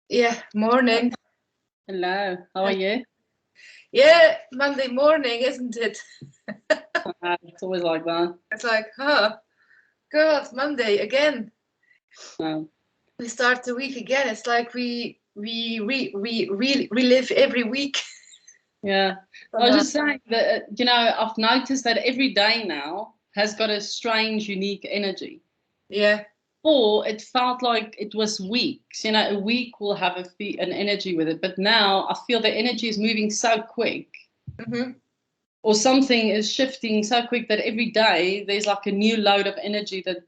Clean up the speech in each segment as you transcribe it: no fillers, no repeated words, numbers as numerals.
Yeah, morning. Hello, how are you? Yeah, Monday morning, isn't it? It's always like that. It's like, God, Monday again. Um, We start the week again. It's like we relive every week. yeah, I was just saying that I've noticed that every day now has got a strange, unique energy. Yeah. Or it felt like it was weeks. A week will have an energy with it, but now I feel the energy is moving so quick, Mm-hmm. or something is shifting so quick that every day there's like a new load of energy that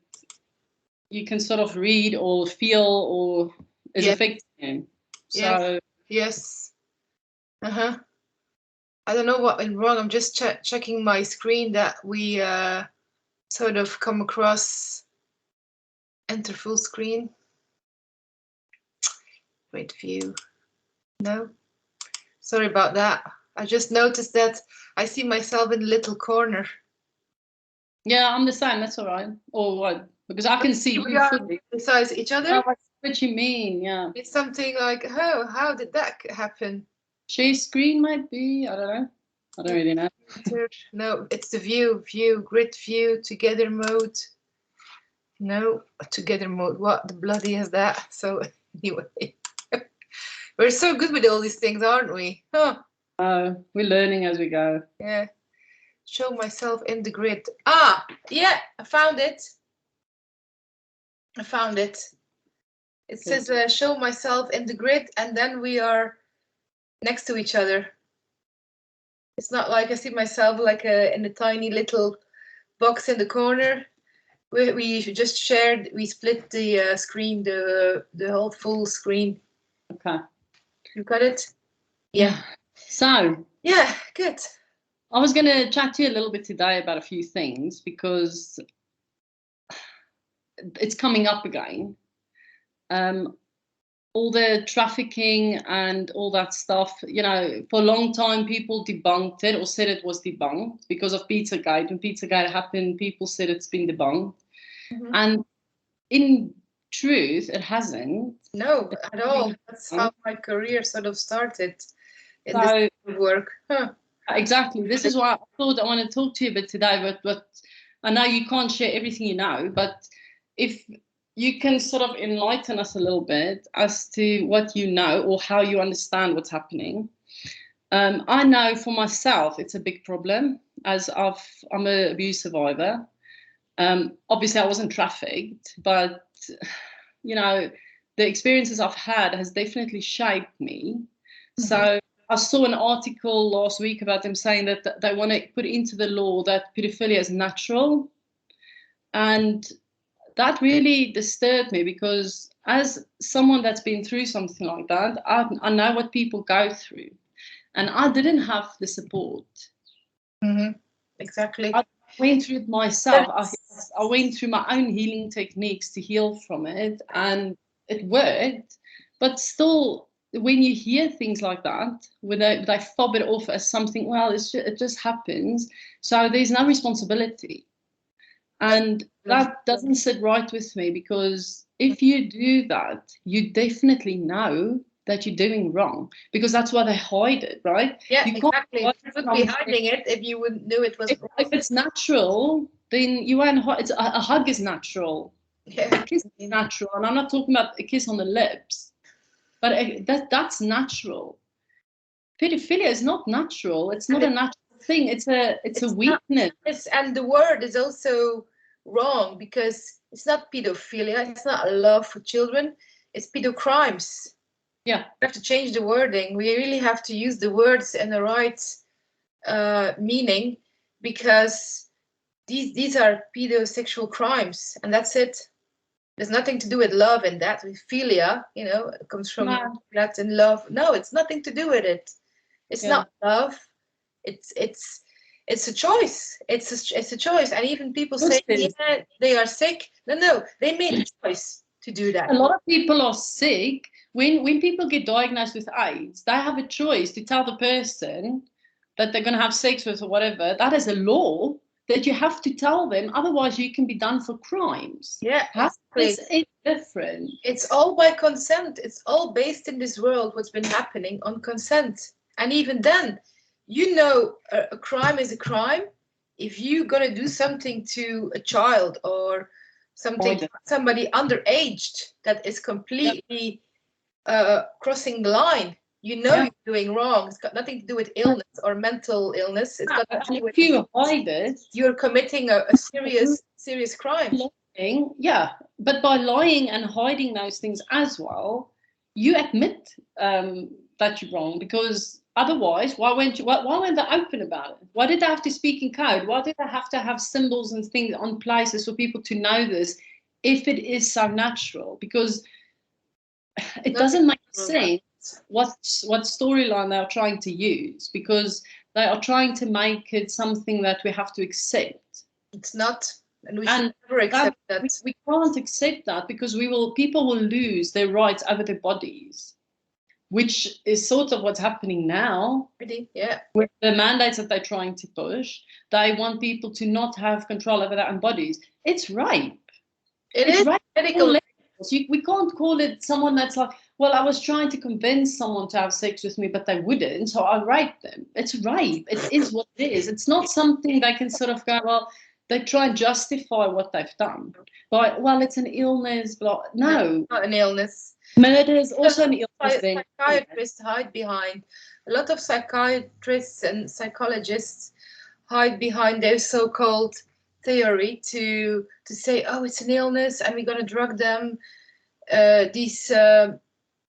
you can sort of read or feel or is Yeah. affecting you. Yes. So Yes. Uh-huh. I don't know what went wrong. I'm just checking my screen that we sort of come across. Enter full screen. Great view. No. Sorry about that. I just noticed that I see myself in a little corner. yeah, I'm the same. That's all right. Or what? Because I can see We you are fully. besides each other. Oh, I see what you mean. Yeah. It's something like, oh, how did that happen? Share screen might be. I don't know. I don't really know. No, it's the grid view, together mode. No, together mode. What the bloody is that? So anyway, we're so good with all these things, aren't we? Huh? We're learning as we go. Yeah. Show myself in the grid. Ah, yeah, I found it. I found it. It says show myself in the grid, and then we are next to each other. It's not like I see myself like in a tiny little box in the corner. We just shared. We split the screen, the whole full screen. Okay. You got it? Yeah. So Yeah, good. I was going to chat to you a little bit today about a few things because it's coming up again. All the trafficking and all that stuff, for a long time people debunked it or said it was debunked because of Pizzagate. When Pizzagate happened, people said it's been debunked. Mm-hmm. And in truth, it hasn't. No, at all. That's how my career sort of started in So, this work. Huh. exactly. This is why I thought I want to talk to you a bit today, but I know you can't share everything you know, but if you can sort of enlighten us a little bit as to what you know or how you understand what's happening. I know for myself it's a big problem as I'm an abuse survivor. Obviously, I wasn't trafficked, but the experiences I've had has definitely shaped me. Mm-hmm. So I saw an article last week about them saying that they want to put into the law that pedophilia is natural, and that really disturbed me because as someone that's been through something like that, I know what people go through, and I didn't have the support. Mm-hmm. Exactly. I went through it myself. I went through my own healing techniques to heal from it, and it worked. But still, when you hear things like that, where they fob it off as something, well, it just happens. So there's no responsibility. And that doesn't sit right with me because if you do that, you definitely know that you're doing wrong because that's why they hide it, right? Yeah, you can't exactly. You would be hiding it if you wouldn't knew it was if, wrong. if it's natural, then you won't. A hug is natural. Yeah. A kiss is natural, and I'm not talking about a kiss on the lips, but that's natural. Pedophilia is not natural. It's not a natural thing. It's a weakness. And the word is also wrong because it's not pedophilia. It's not a love for children. It's pedocrimes. Yeah. We have to change the wording. We really have to use the words in the right meaning because these are pedosexual crimes, and that's it. There's nothing to do with love in that. With philia, it comes from Latin love. No, it's nothing to do with it. It's not love. It's a choice. It's a choice. And even people say, yeah, they are sick. No, they made a choice to do that. A lot of people are sick. When people get diagnosed with AIDS, they have a choice to tell the person that they're going to have sex with or whatever. That is a law that you have to tell them. Otherwise, you can be done for crimes. Yeah, How exactly. does different. It's all by consent. It's all based in this world, what's been happening on consent. And even then, you know, a crime is a crime. If you're gonna do something to a child or something, somebody underaged that is completely crossing the line, you know you're doing wrong. It's got nothing to do with illness or mental illness. It's got to do with, if you hide it, you're committing a serious crime. Lying, yeah, but by lying and hiding those things as well, you admit that you're wrong, because otherwise, why weren't they open about it? Why did they have to speak in code? Why did they have to have symbols and things on places for people to know this if it is so natural? Because it doesn't make sense what storyline they are trying to use, because they are trying to make it something that we have to accept. It's not. And we should never accept that. We can't accept that, because people will lose their rights over their bodies, which is sort of what's happening now. Really? Yeah. With the mandates that they're trying to push, they want people to not have control over their own bodies. It's rape. It's rape. medical. We can't call it someone that's like, well, I was trying to convince someone to have sex with me, but they wouldn't, so I raped them. It's rape. It is what it is. It's not something they can sort of go, well, they try and justify what they've done. But, well, it's an illness. Blah. No. It's not an illness. Murder is also an illness. Psychiatrists hide behind. A lot of psychiatrists and psychologists hide behind their so-called theory to say, oh, it's an illness and we're going to drug them. These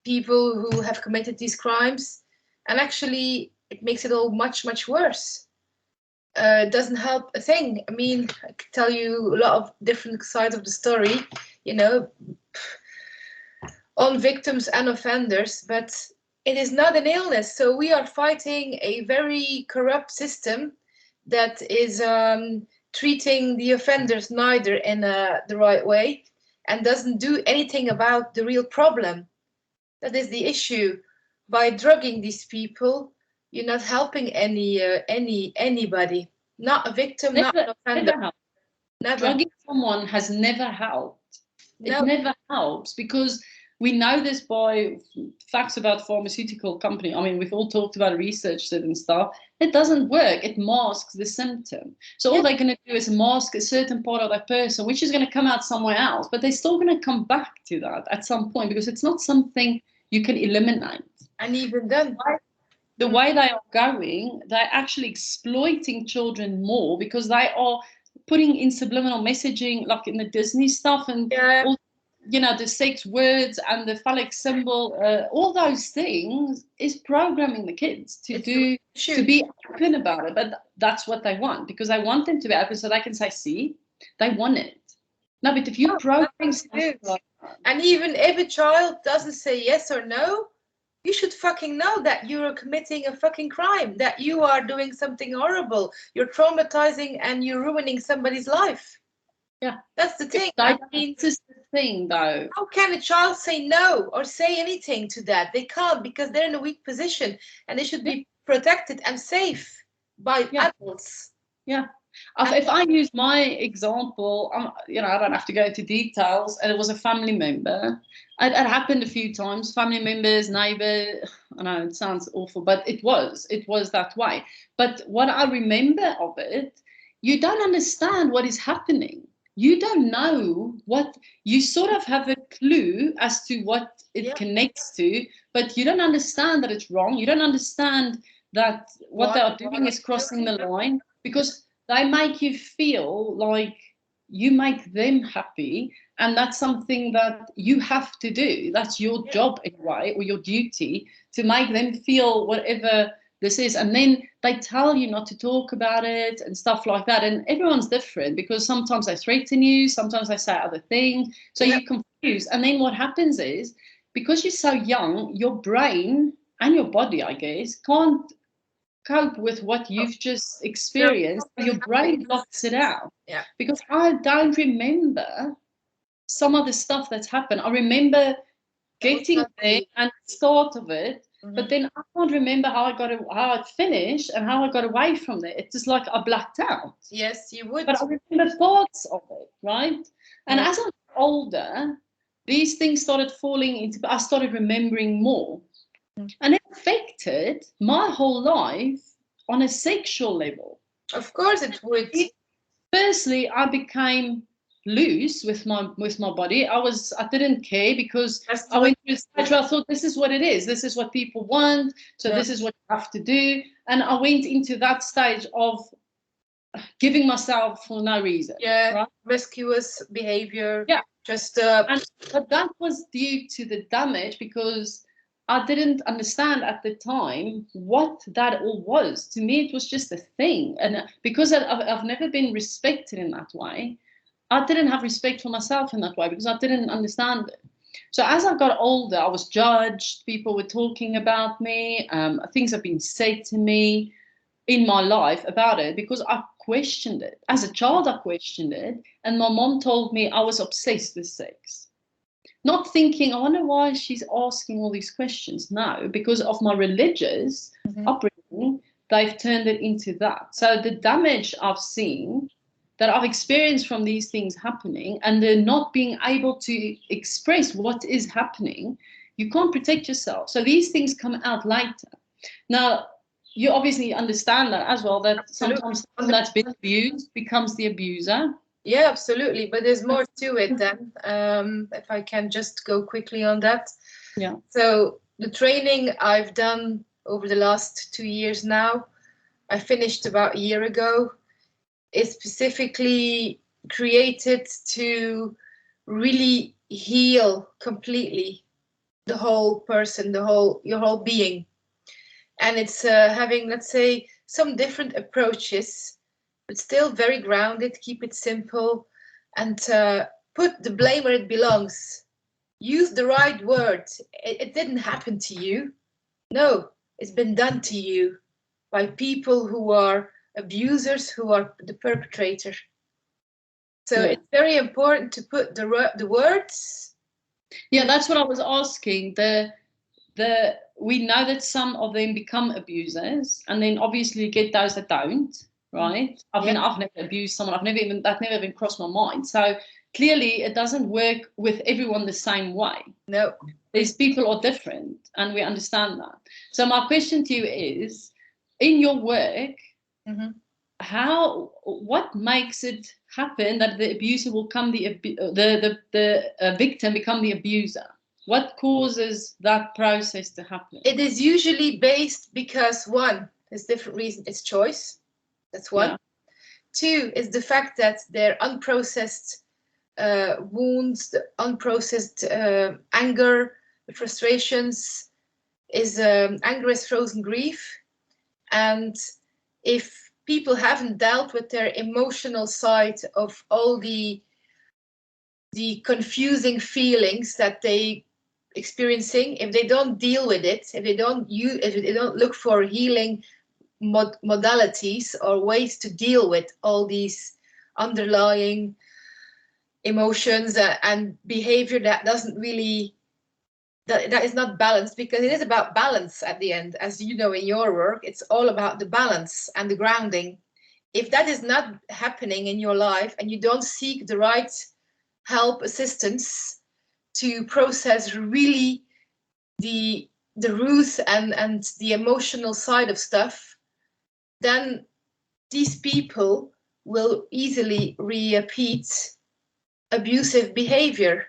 people who have committed these crimes. And actually, it makes it all much, much worse. It doesn't help a thing. I mean, I could tell you a lot of different sides of the story, you know, on victims and offenders, but it is not an illness. So we are fighting a very corrupt system that is treating the offenders neither in the right way and doesn't do anything about the real problem. That is the issue. By drugging these people, you're not helping anybody. Not a victim, not an offender. Never. Drugging someone has never helped. No. It never helps, because we know this by facts about pharmaceutical company. I mean, we've all talked about research and stuff. It doesn't work. It masks the symptom. So all they're going to do is mask a certain part of that person, which is going to come out somewhere else. But they're still going to come back to that at some point, because it's not something you can eliminate. And even then, the way they are going, they're actually exploiting children more, because they are putting in subliminal messaging, like in the Disney stuff, and all, you know, the sex words and the phallic symbol, all those things is programming the kids to be open about it. But that's what they want, because they want them to be open so they can say, see, they want it. No, but if you program stuff like that, and even if a child doesn't say yes or no, you should fucking know that you are committing a fucking crime, that you are doing something horrible. You're traumatizing and you're ruining somebody's life. Yeah. That's the thing. I mean, this is the thing, though. How can a child say no or say anything to that? They can't, because they're in a weak position and they should be protected and safe by adults. Yeah. If I use my example, you know, I don't have to go into details. And it was a family member. It happened a few times. Family members, neighbors. I know it sounds awful, but it was that way. But what I remember of it, you don't understand what is happening. You don't know what, you sort of have a clue as to what it connects to, but you don't understand that it's wrong. You don't understand that what they are doing is crossing the line, because they make you feel like you make them happy, and that's something that you have to do. That's your job in a way, or your duty, to make them feel whatever this is. And then they tell you not to talk about it and stuff like that. And everyone's different, because sometimes they threaten you, sometimes they say other things. So you're confused. And then what happens is, because you're so young, your brain and your body, I guess, can't cope with what you've just experienced. Your brain blocks it out. Yeah. Because I don't remember some of the stuff that's happened. I remember getting there and the start of it, but then I can't remember how it finished and how I got away from there. It's just like I blacked out. Yes, you would. But I remember parts of it, right? And as I'm older, these things started falling into, I started remembering more. And it affected my whole life on a sexual level. Of course it would. Firstly, I became loose with my body. I didn't care because I went through a stage where I thought this is what it is. This is what people want. So this is what you have to do. And I went into that stage of giving myself for no reason. Yeah, right? rescuous behavior. Yeah. Just but that was due to the damage because I didn't understand at the time what that all was. To me, it was just a thing. And because I've never been respected in that way, I didn't have respect for myself in that way because I didn't understand it. So as I got older, I was judged. People were talking about me. Things have been said to me in my life about it because I questioned it. As a child, I questioned it. And my mom told me I was obsessed with sex. Not thinking, I wonder why she's asking all these questions. No, because of my religious upbringing, they've turned it into that. So the damage I've seen, that I've experienced from these things happening, and they're not being able to express what is happening, you can't protect yourself. So these things come out later. Now, you obviously understand that as well, that sometimes someone that's been abused becomes the abuser. Yeah, absolutely. But there's more to it then. If I can just go quickly on that. Yeah. So the training I've done over the last 2 years now, I finished about a year ago, is specifically created to really heal completely the whole person, your whole being. And it's having, let's say, some different approaches, but still very grounded, keep it simple, and put the blame where it belongs. Use the right word. It didn't happen to you. No, it's been done to you by people who are abusers, who are the perpetrator. So it's very important to put the words. Yeah, that's what I was asking. We know that some of them become abusers, and then obviously you get those that don't, right? I mean, I've never abused someone. That never even crossed my mind. So clearly, it doesn't work with everyone the same way. No, these people are different, and we understand that. So my question to you is, in your work, what makes it happen that the abuser will come the victim become the abuser? What causes that process to happen? It is usually based because one, there's different reasons. It's choice. That's one. Yeah. Two is the fact that their unprocessed wounds, the unprocessed anger, the frustrations, is anger is frozen grief. And if people haven't dealt with their emotional side of all the confusing feelings that they experiencing, if they don't deal with it, if they don't look for healing modalities or ways to deal with all these underlying emotions and behavior that doesn't really that is not balanced, because it is about balance at the end. As you know, in your work, it's all about the balance and the grounding. If that is not happening in your life and you don't seek the right help, assistance to process really the roots and the emotional side of stuff, then these people will easily repeat abusive behavior,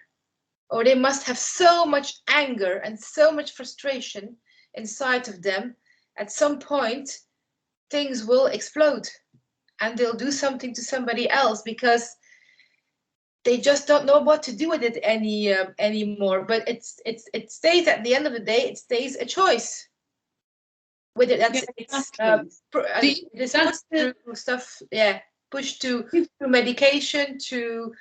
or they must have so much anger and so much frustration inside of them. At some point, things will explode and they'll do something to somebody else because they just don't know what to do with it anymore. But it stays, at the end of the day, it stays a choice. With it, pushed through medication, through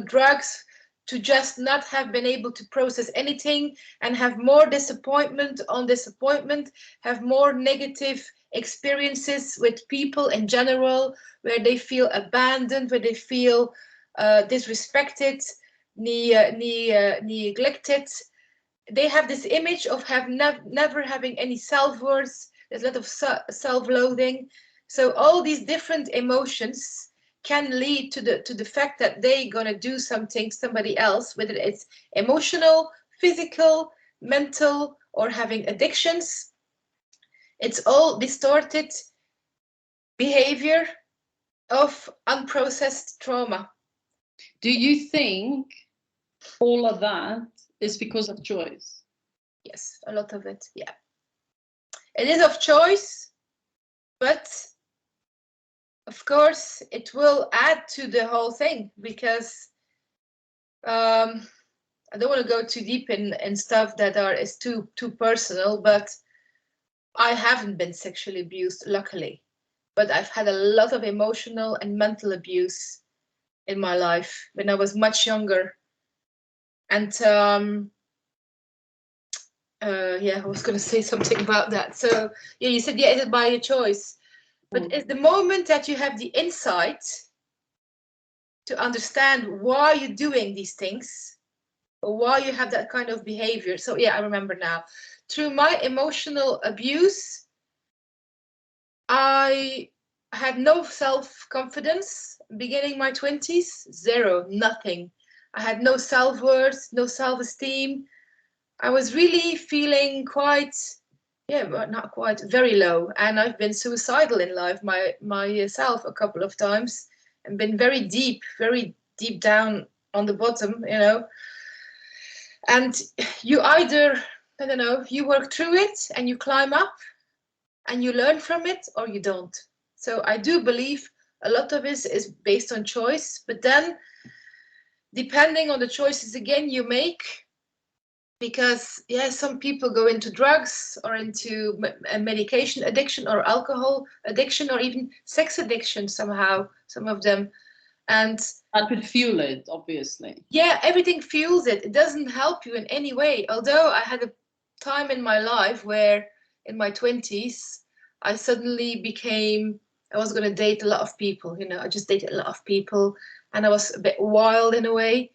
drugs, to just not have been able to process anything and have more disappointment on disappointment, have more negative experiences with people in general, where they feel abandoned, where they feel disrespected, neglected. They have this image of never having any self-worth. There's a lot of self-loathing. So all these different emotions can lead to the fact that they're gonna do something somebody else, whether it's emotional, physical, mental, or having addictions. It's all distorted behavior of unprocessed trauma. Do you think all of that is because of choice? Yes, a lot of it, yeah. It is of choice, but of course it will add to the whole thing, because I don't want to go too deep in stuff that is too personal, but I haven't been sexually abused, luckily, but I've had a lot of emotional and mental abuse in my life when I was much younger. And yeah, I was going to say something about that. So yeah, you said, yeah, is it by your choice? But it's the moment that you have the insight to understand why you're doing these things, or why you have that kind of behavior. So yeah, I remember now. Through my emotional abuse, I had no self-confidence beginning my 20s, zero, nothing. I had no self-worth, no self-esteem. I was really feeling quite, yeah, but not quite, very low. And I've been suicidal in life myself a couple of times, and been very deep down on the bottom, you know. And you either, I don't know, you work through it and you climb up and you learn from it, or you don't. So I do believe a lot of it is based on choice, but then depending on the choices again you make, because yeah, some people go into drugs or into medication addiction or alcohol addiction or even sex addiction somehow, some of them. And that could fuel it, obviously. Yeah, everything fuels it. It doesn't help you in any way. Although I had a time in my life where in my 20s, I suddenly became, I was going to date a lot of people, you know, I just dated a lot of people, and I was a bit wild in a way,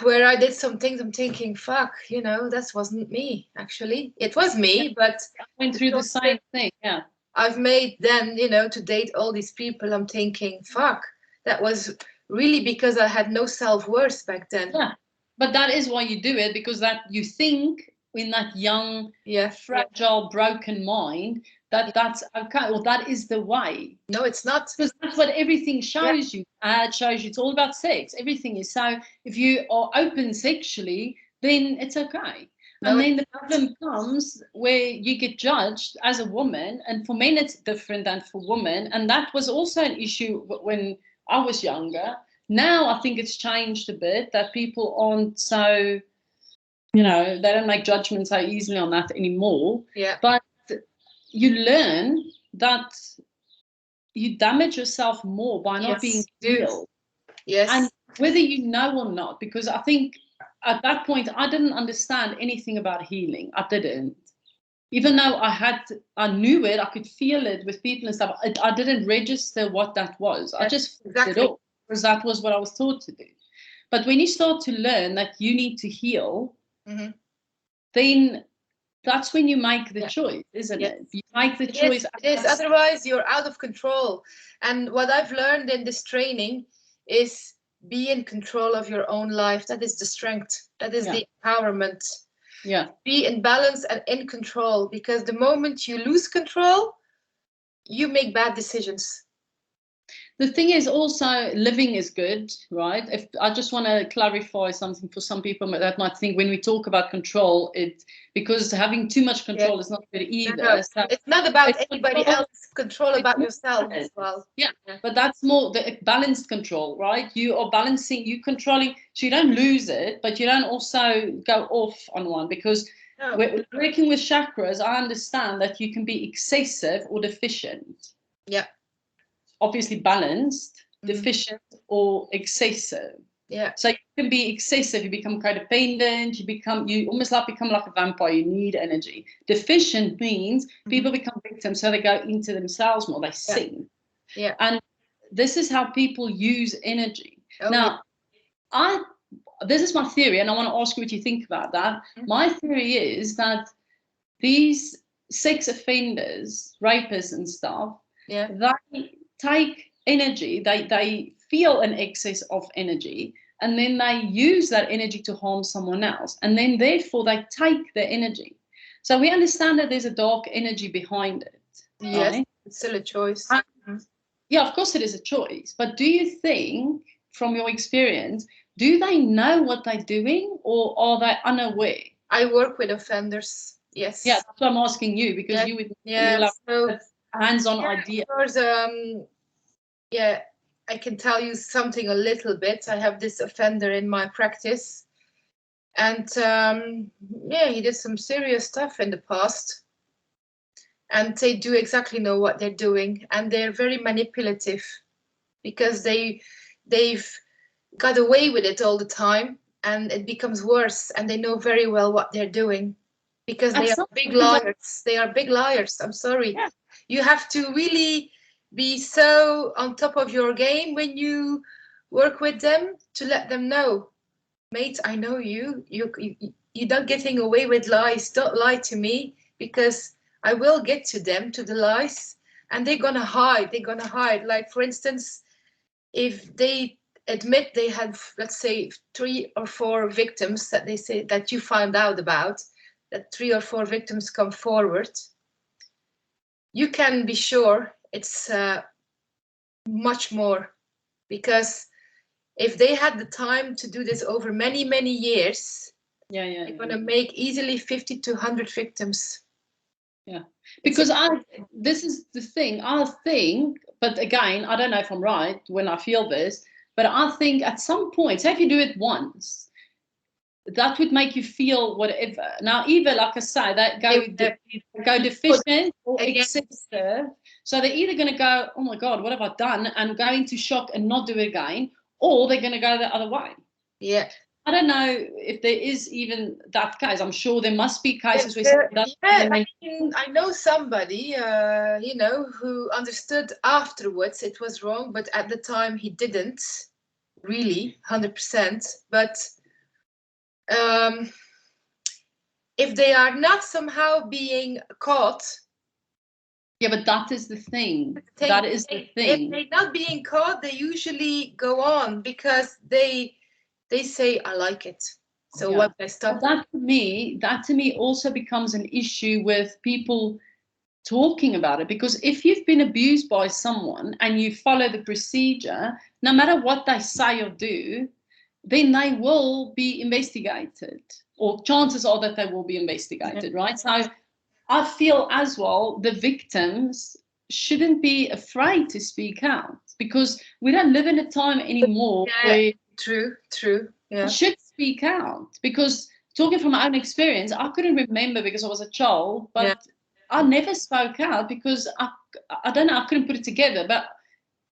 where I did some things I'm thinking, fuck, you know, that wasn't me, actually. It was me, but I went through the same thing, yeah. I've made then, you know, to date all these people, I'm thinking, fuck, that was really because I had no self-worth back then. Yeah, but that is why you do it, because that you think in that young, fragile, broken mind that that's okay, or that is the way. No, it's not. Because that's what everything shows you. It shows you it's all about sex. Everything is. So if you are open sexually, then it's okay. No, and then the problem comes where you get judged as a woman, and for men it's different than for women. And that was also an issue when I was younger. Now I think it's changed a bit, that people aren't so, you know, they don't make judgments so easily on that anymore. Yeah. But you learn that you damage yourself more by not being real. Yes. And whether you know or not, because I think at that point I didn't understand anything about healing. I didn't. Even though I knew it, I could feel it with people and stuff. I didn't register what that was. I just flipped it off, because that was what I was taught to do. But when you start to learn that you need to heal, then that's when you make the choice, isn't it? You make the choice. Yes, otherwise you're out of control. And what I've learned in this training is be in control of your own life. That is the strength. That is the empowerment. Yeah. Be in balance and in control, because the moment you lose control, you make bad decisions. The thing is also, living is good, right? If I just want to clarify something for some people that might think when we talk about control, because having too much control is not good either. No, so it's not about anybody else. Control about yourself as well. Yeah, but that's more the balanced control, right? You are balancing, you controlling, so you don't lose it, but you don't also go off on one, because working with chakras, I understand that you can be excessive or deficient. Yeah. Obviously balanced, deficient, or excessive. Yeah. So you can be excessive, you become codependent, you almost become like a vampire, you need energy. Deficient means people become victims, so they go into themselves more, they sink. Yeah. And this is how people use energy. Now, this is my theory, and I want to ask you what you think about that. My theory is that these sex offenders, rapists and stuff, they take energy, they feel an excess of energy, and then they use that energy to harm someone else, and then therefore they take the energy. So we understand that there's a dark energy behind it. Yes, right? it's still a choice. Yeah, of course it is a choice. But do you think, from your experience, do they know what they're doing, or are they unaware? I work with offenders. Yes. Yeah, that's what I'm asking you, because Yeah. you would Yeah. you'll have So, a hands-on yeah, idea. of course, yeah, I can tell you something a little bit. I have this offender in my practice, and yeah, he did some serious stuff in the past, and they do exactly know what they're doing, and they're very manipulative because they've got away with it all the time, and it becomes worse, and they know very well what they're doing because they are big liars. They are big liars. I'm sorry. Yeah. You have to really be so on top of your game when you work with them to let them know, mate, I know you. You're not getting away with lies. Don't lie to me, because I will get to them, to the lies, and they're gonna hide. They're gonna hide. Like, for instance, if they admit they had, let's say, 3 or 4 victims that they say that you found out about, that 3 or 4 victims come forward, you can be sure it's much more, because if they had the time to do this over many, many years, they're going to make easily 50 to 100 victims. Yeah, because this is the thing, I think, but again, I don't know if I'm right when I feel this, but I think at some point, say if you do it once, that would make you feel whatever. Now, either, like I say, that go deficient or excessive. So they're either going to go, oh my God, what have I done? And go into shock and not do it again, or they're going to go the other way. Yeah. I don't know if there is even that case. I'm sure there must be cases where. I know somebody, you know, who understood afterwards it was wrong, but at the time he didn't really 100%. But if they are not somehow being caught. Yeah, but that is the thing. That is the thing. If they're not being caught, they usually go on because they say, I like it. So what I stop. That to me also becomes an issue with people talking about it, because if you've been abused by someone and you follow the procedure, no matter what they say or do, then they will be investigated, or chances are that they will be investigated, right? So I feel as well the victims shouldn't be afraid to speak out, because we don't live in a time anymore where true I should speak out. Because talking from my own experience, I couldn't remember because I was a child, but I never spoke out because I don't know, I couldn't put it together. But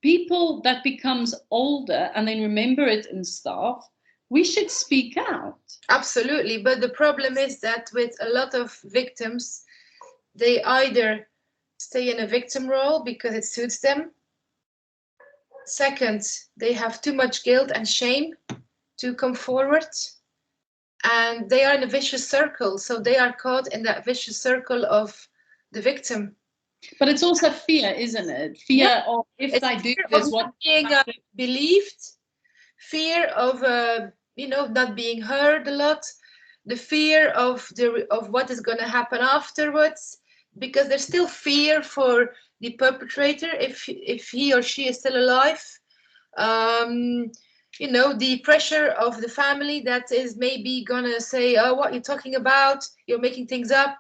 people that becomes older and then remember it and stuff, we should speak out. Absolutely. But the problem is that with a lot of victims, they either stay in a victim role because it suits them. Second, they have too much guilt and shame to come forward. And they are in a vicious circle. So they are caught in that vicious circle of the victim. But it's also fear, isn't it? Fear of if they do this, what being believed, fear of you know, not being heard a lot, the fear of what is going to happen afterwards, because there's still fear for the perpetrator if he or she is still alive. You know, the pressure of the family that is maybe gonna say, oh, what you're talking about, you're making things up.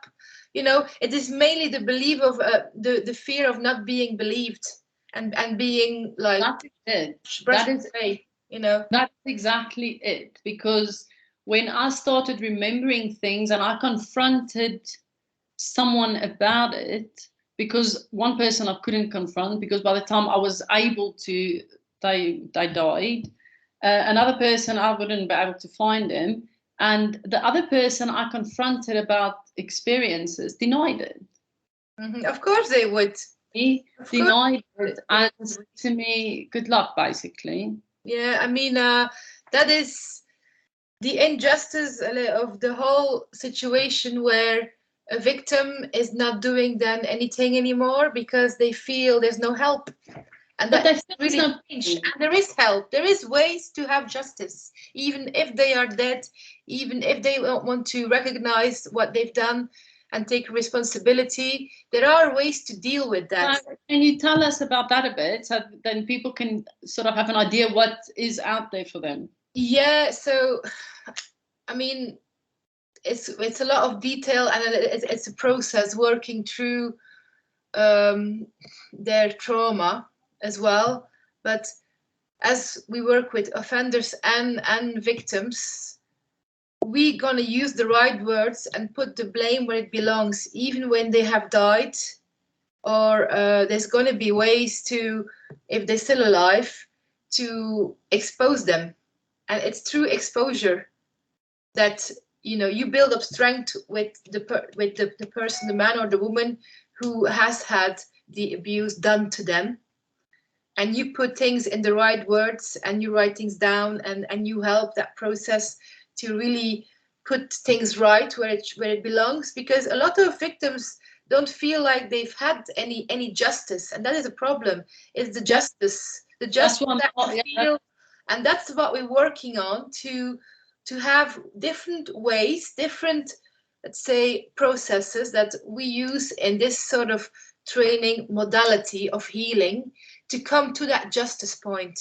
You know, it is mainly the belief of the fear of not being believed and being like that is you know. That's exactly it. Because when I started remembering things and I confronted someone about it, because one person I couldn't confront because by the time I was able to, they died. Another person I wouldn't be able to find him, and the other person I confronted about experiences denied it. Mm-hmm. Of course they would. He denied it and to me, good luck, basically. Yeah, I mean, that is the injustice of the whole situation, where a victim is not doing then anything anymore because they feel there's no help. And But that's that's really not changed. And there is help. There is ways to have justice, even if they are dead, even if they don't want to recognize what they've done and take responsibility. There are ways to deal with that. Can you tell us about that a bit, so then people can sort of have an idea what is out there for them? Yeah, so I mean, it's a lot of detail, and it's a process working through their trauma as well. But as we work with offenders and victims, we gonna use the right words and put the blame where it belongs, even when they have died, or there's gonna be ways to, if they're still alive, to expose them. And it's through exposure that you build up strength with the person, the man or the woman who has had the abuse done to them. And you put things in the right words, and you write things down, and you help that process to really put things right where it belongs, because a lot of victims don't feel like they've had any justice, and that is a problem. It's the justice that you feel. And that's what we're working on, to have different ways, different, let's say, processes that we use in this sort of training modality of healing, to come to that justice point.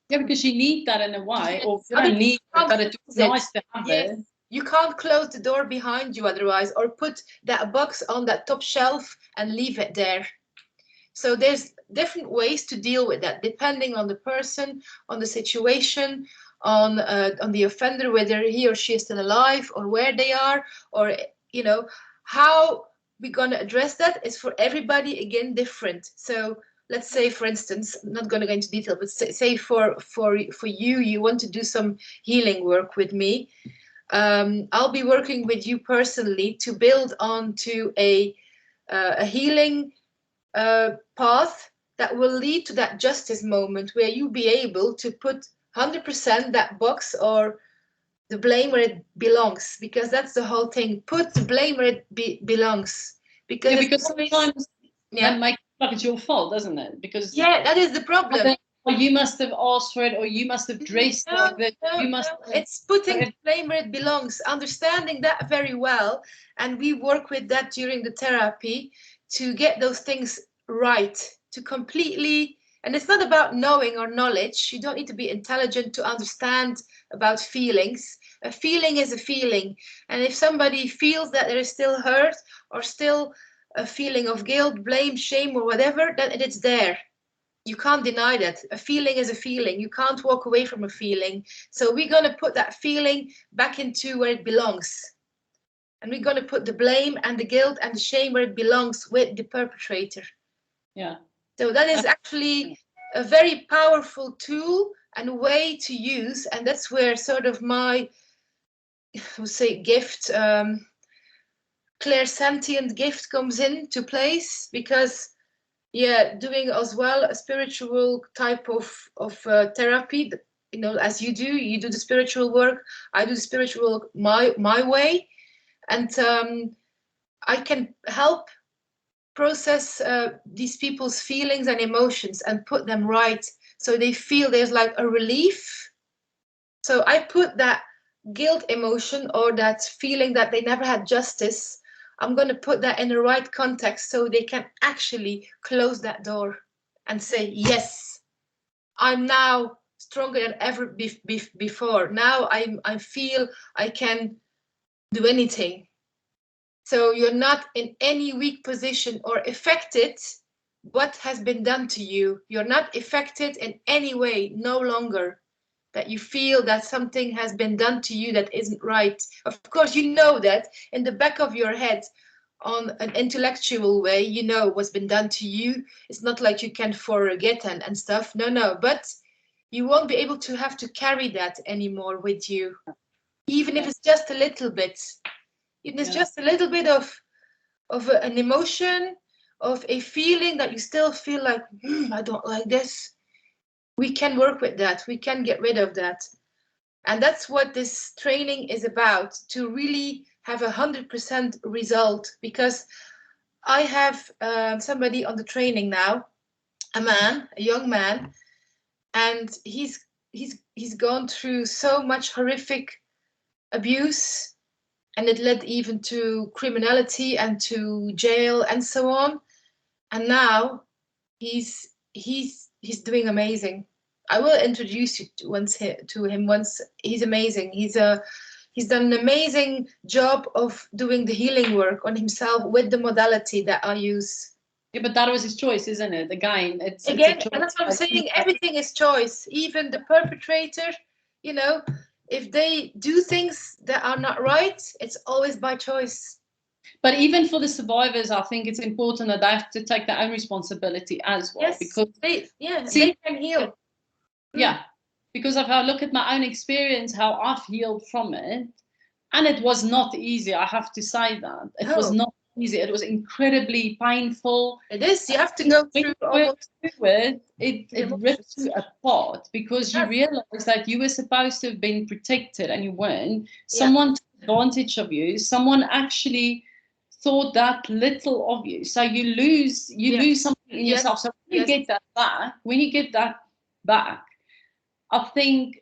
Yeah, because you need that in a way, or you don't need it, but it's nice to have it. You can't close the door behind you otherwise, or put that box on that top shelf and leave it there. So there's different ways to deal with that, depending on the person, on the situation, on the offender, whether he or she is still alive, or where they are, or how we're going to address that is for everybody, again, different. So let's say, for instance, I'm not going to go into detail, but say for you want to do some healing work with me. I'll be working with you personally to build onto a healing path that will lead to that justice moment, where you be able to put 100% that box or the blame where it belongs, because that's the whole thing. Put the blame where it belongs, because sometimes that makes it like it's your fault, doesn't it? Because that is the problem. Or you must have asked for it, or you must have dressed like that. It's putting the blame where it belongs, understanding that very well, and we work with that during the therapy to get those things right, to completely. And it's not about knowing or knowledge. You don't need to be intelligent to understand about feelings. A feeling is a feeling, and if somebody feels that there is still hurt, or still a feeling of guilt, blame, shame, or whatever, then it's there. You can't deny that. A feeling is a feeling. You can't walk away from a feeling. So we're going to put that feeling back into where it belongs. And we're going to put the blame and the guilt and the shame where it belongs, with the perpetrator. Yeah. So that is actually a very powerful tool and way to use. And that's where sort of my, gift, clairsentient gift comes into place, because doing as well a spiritual type of therapy, as you do the spiritual work, I do the spiritual my way, and I can help process these people's feelings and emotions and put them right, so they feel there's like a relief. So I put that guilt emotion, or that feeling that they never had justice, I'm going to put that in the right context, so they can actually close that door and say, yes, I'm now stronger than ever before. Now I feel I can do anything. So you're not in any weak position or affected what has been done to you. You're not affected in any way, no longer, that you feel that something has been done to you that isn't right. Of course, you know that in the back of your head, on an intellectual way, you know what's been done to you. It's not like you can forget and stuff. No, but you won't be able to have to carry that anymore with you, even if it's just a little bit. It's just a little bit of an emotion, of a feeling that you still feel like, I don't like this. We can work with that. We can get rid of that. And that's what this training is about, to really have 100% result. Because I have somebody on the training now a young man, and he's gone through so much horrific abuse, and it led even to criminality and to jail and so on. And now he's doing amazing. I will introduce you to him once. He's amazing. He's done an amazing job of doing the healing work on himself with the modality that I use. Yeah, but that was his choice, isn't it? Again, it's And that's what I'm saying. Everything is choice. Even the perpetrator, you know, if they do things that are not right, it's always by choice. But even for the survivors, I think it's important that they have to take their own responsibility as well. Yes, because they can heal. Yeah, because if I look at my own experience, how I've healed from it, and it was not easy. I have to say that it was not easy. It was incredibly painful. It is. You have to go through almost it. It rips you apart because you realize that you were supposed to have been protected and you weren't. Someone took advantage of you. Someone actually thought that little of you. So you lose something in yourself. So when you get that back, I think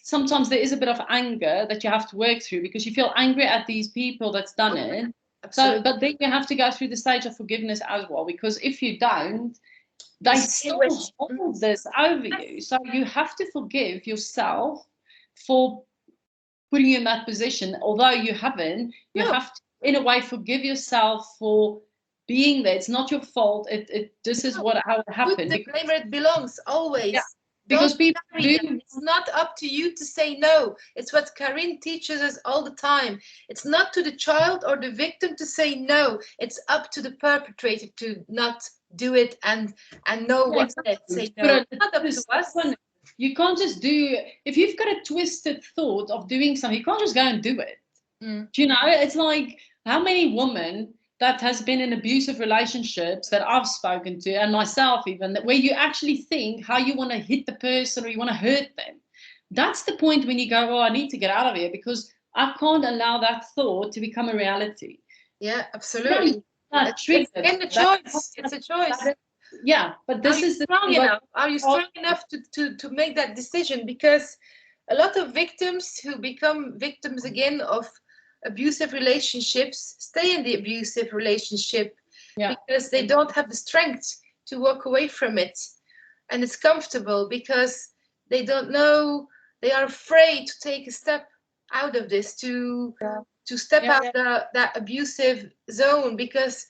sometimes there is a bit of anger that you have to work through because you feel angry at these people that's done it. Absolutely. So, but then you have to go through the stage of forgiveness as well, because if you don't, they still hold this over you. So you have to forgive yourself for putting you in that position. Although you haven't, you have to, in a way, forgive yourself for being there. It's not your fault. This is how it happened. Put the blame where it belongs, always. Yeah. Because people it's not up to you to say no. It's what Karine teaches us all the time. It's not to the child or the victim to say no. It's up to the perpetrator to not do it and know what to say no. It's not up to us. You can't just do, if you've got a twisted thought of doing something, you can't just go and do it. Do you know? It's like, how many women that has been in abusive relationships that I've spoken to, and myself even, where you actually think how you want to hit the person or you want to hurt them. That's the point when you go, oh, I need to get out of here because I can't allow that thought to become a reality. Yeah, absolutely. It's a choice. It's a choice. Yeah, but this is strong enough. Are you strong enough to make that decision? Because a lot of victims who become victims again of abusive relationships stay in the abusive relationship because they don't have the strength to walk away from it, and it's comfortable because they don't know, they are afraid to take a step out of this, to step out that abusive zone, because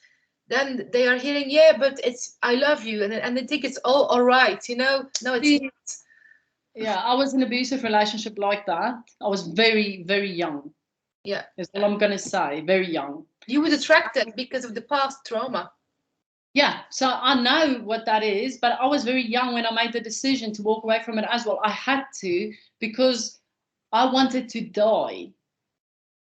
then they are hearing, but it's I love you, and they think it's all right, no, it's not. Yeah, I was in an abusive relationship like that. I was very, very young. Yeah, that's all I'm gonna say. Very young. You would attract that because of the past trauma. Yeah, so I know what that is, but I was very young when I made the decision to walk away from it as well. I had to because I wanted to die.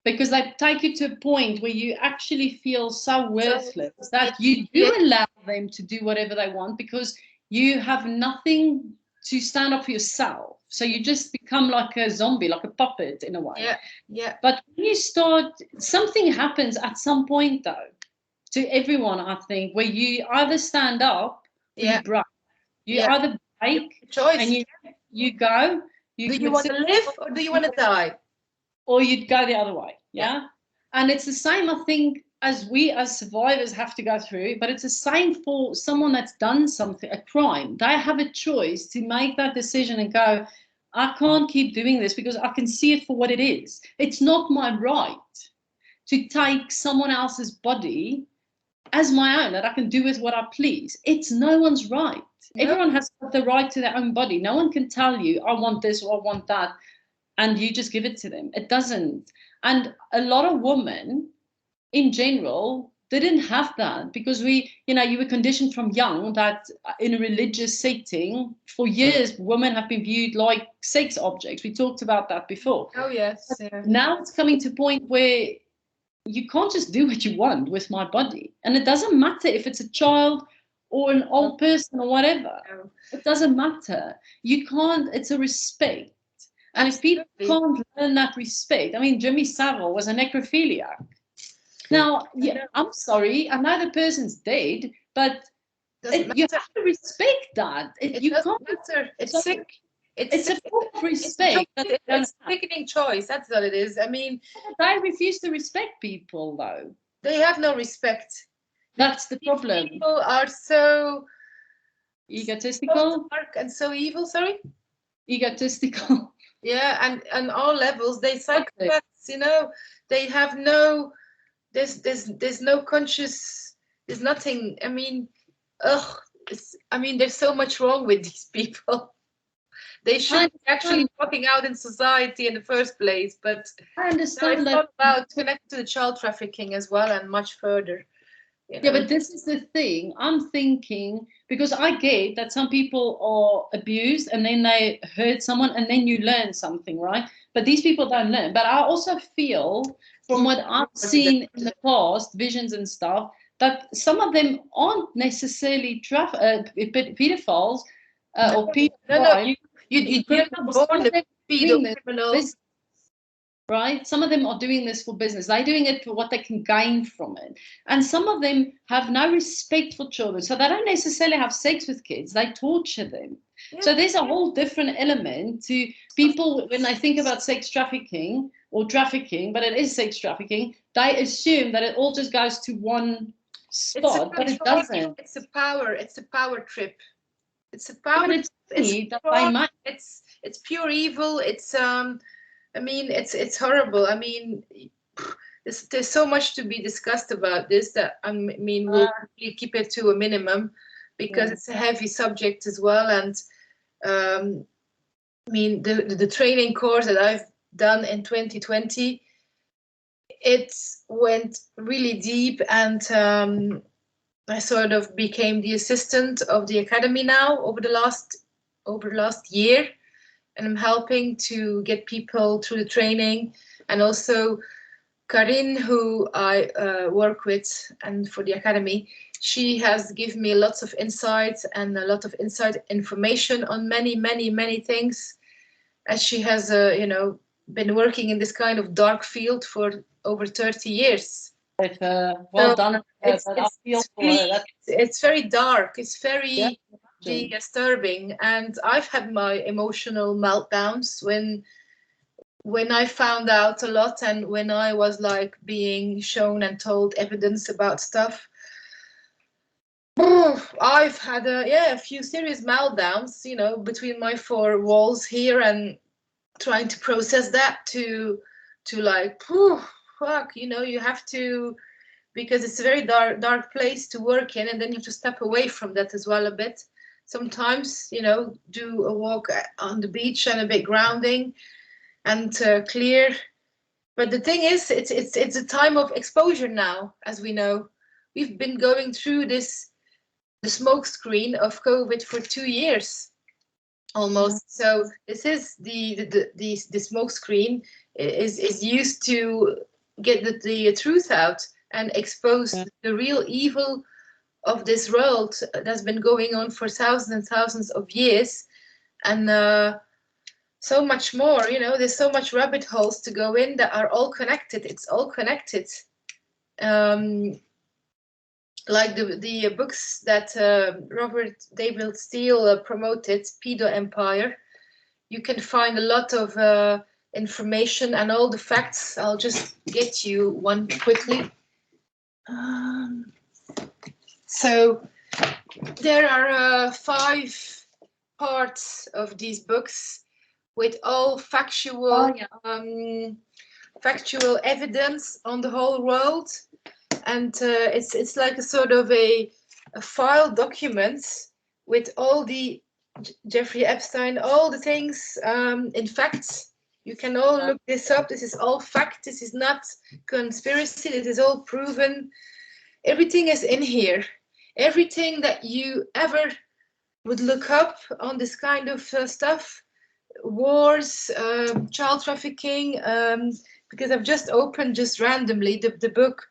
Because they take you to a point where you actually feel so worthless that you do allow them to do whatever they want because you have nothing to stand up for yourself. So you just become like a zombie, like a puppet in a way. Yeah. But when you start, something happens at some point though, to everyone, I think, where you either stand up or you break. You either break and you go. Do you want to live or do you want to die? Or you'd go the other way. Yeah. And it's the same, I think, as we as survivors have to go through, but it's the same for someone that's done something, a crime. They have a choice to make that decision and go, I can't keep doing this because I can see it for what it is. It's not my right to take someone else's body as my own, that I can do with what I please. It's no one's right. No. Everyone has the right to their own body. No one can tell you, I want this or I want that, and you just give it to them. It doesn't. And a lot of women in general didn't have that because you were conditioned from young that in a religious setting for years women have been viewed like sex objects. We talked about that before. Oh yes. Now it's coming to a point where you can't just do what you want with my body, and it doesn't matter if it's a child or an old person or whatever. No. It doesn't matter. You can't. It's a respect. And if people can't learn that respect, I mean, Jimmy Savile was a necrophiliac. Now, I'm sorry, I know the person's dead, but Doesn't You matter. have to respect that. You Doesn't can't. matter. It's So sick. it's a form of respect that they don't It's have. sickening choice. That's what it is. I mean, They refuse to respect people, though. they have no respect. That's the problem. People are so Egotistical. dark and so evil. Sorry. Egotistical. Yeah, and on all levels, they psychopaths. You know, they have no. There's no conscious. There's nothing. I mean, ugh. I mean, there's so much wrong with these people. They should be actually walking out in society in the first place, but I understand it's that. not about connected to the child trafficking as well and much further. You know? Yeah, but this is the thing. I'm thinking, because I get that some people are abused and then they hurt someone and then you learn something, right? But these people don't learn. But I also feel, from what I've seen in the past, visions and stuff, that some of them aren't necessarily pedophiles or pedophiles. No, you're not born a pedo criminal. Right? Some of them are doing this for business. They're doing it for what they can gain from it. And some of them have no respect for children. So they don't necessarily have sex with kids. They torture them. Yeah. So there's a whole different element to people when they think about sex trafficking or trafficking, but it is sex trafficking, they assume that it all just goes to one spot, but it doesn't. It's a power trip. It's a power. It's pure evil. It's I mean, it's horrible. I mean, there's so much to be discussed about this that I mean we'll keep it to a minimum because it's a heavy subject as well. And I mean, the training course that I've done in 2020, it went really deep, and I sort of became the assistant of the academy now over the last year. And I'm helping to get people through the training. And also Karin, who I work with and for the academy, she has given me lots of insights and a lot of inside information on many things. As she has, been working in this kind of dark field for over 30 years. Well done. It's very dark. It's very disturbing, and I've had my emotional meltdowns when I found out a lot and when I was like being shown and told evidence about stuff. I've had a few serious meltdowns, between my four walls here and trying to process that to like, fuck, you have to, because it's a very dark place to work in, and then you have to step away from that as well a bit. Sometimes, do a walk on the beach and a bit grounding and clear. But the thing is, it's a time of exposure now, as we know. We've been going through the smoke screen of COVID for 2 years almost. So this is the smoke screen is used to get the truth out and expose the real evil of this world that's been going on for thousands and thousands of years, and so much more. There's so much rabbit holes to go in that are all connected. It's all connected. Like the books that Robert David Steele promoted, Pedo Empire. You can find a lot of information and all the facts. I'll just get you one quickly. So there are 5 parts of these books with all factual evidence on the whole world, and it's like a sort of a file document with all the Jeffrey Epstein, all the things in facts. You can all look this up. This is all fact. This is not conspiracy. This is all proven. Everything is in here. Everything that you ever would look up on this kind of stuff, wars, child trafficking, because I've just opened just randomly the book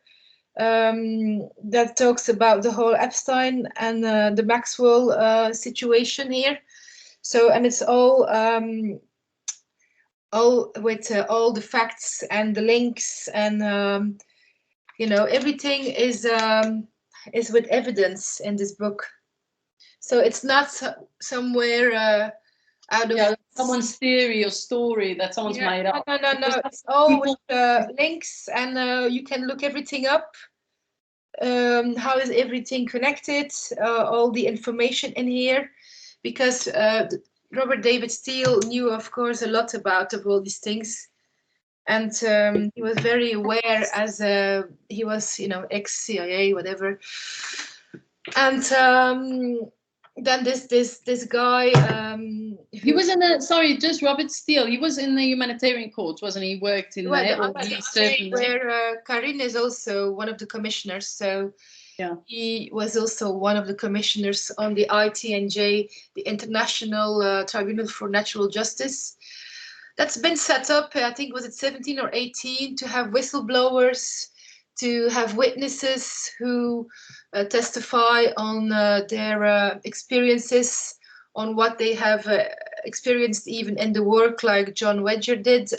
that talks about the whole Epstein and the Maxwell situation here. So, and it's all with all the facts and the links, and everything is with evidence in this book. So it's not somewhere out of someone's theory or story that someone's made up. No. It's all with links, and you can look everything up. How is everything connected? All the information in here, because Robert David Steele knew, of course, a lot about all these things, and he was very aware as he was, ex-CIA, whatever. And then this guy. He was in the just Robert Steele. He was in the humanitarian courts, wasn't he? He worked in there, or he served in there. Where Karin is also one of the commissioners. So yeah, he was also one of the commissioners on the ITNJ, the International Tribunal for Natural Justice. That's been set up, I think, was it 17 or 18, to have whistleblowers, to have witnesses who testify on their experiences, on what they have experienced even in the work, like John Wedger did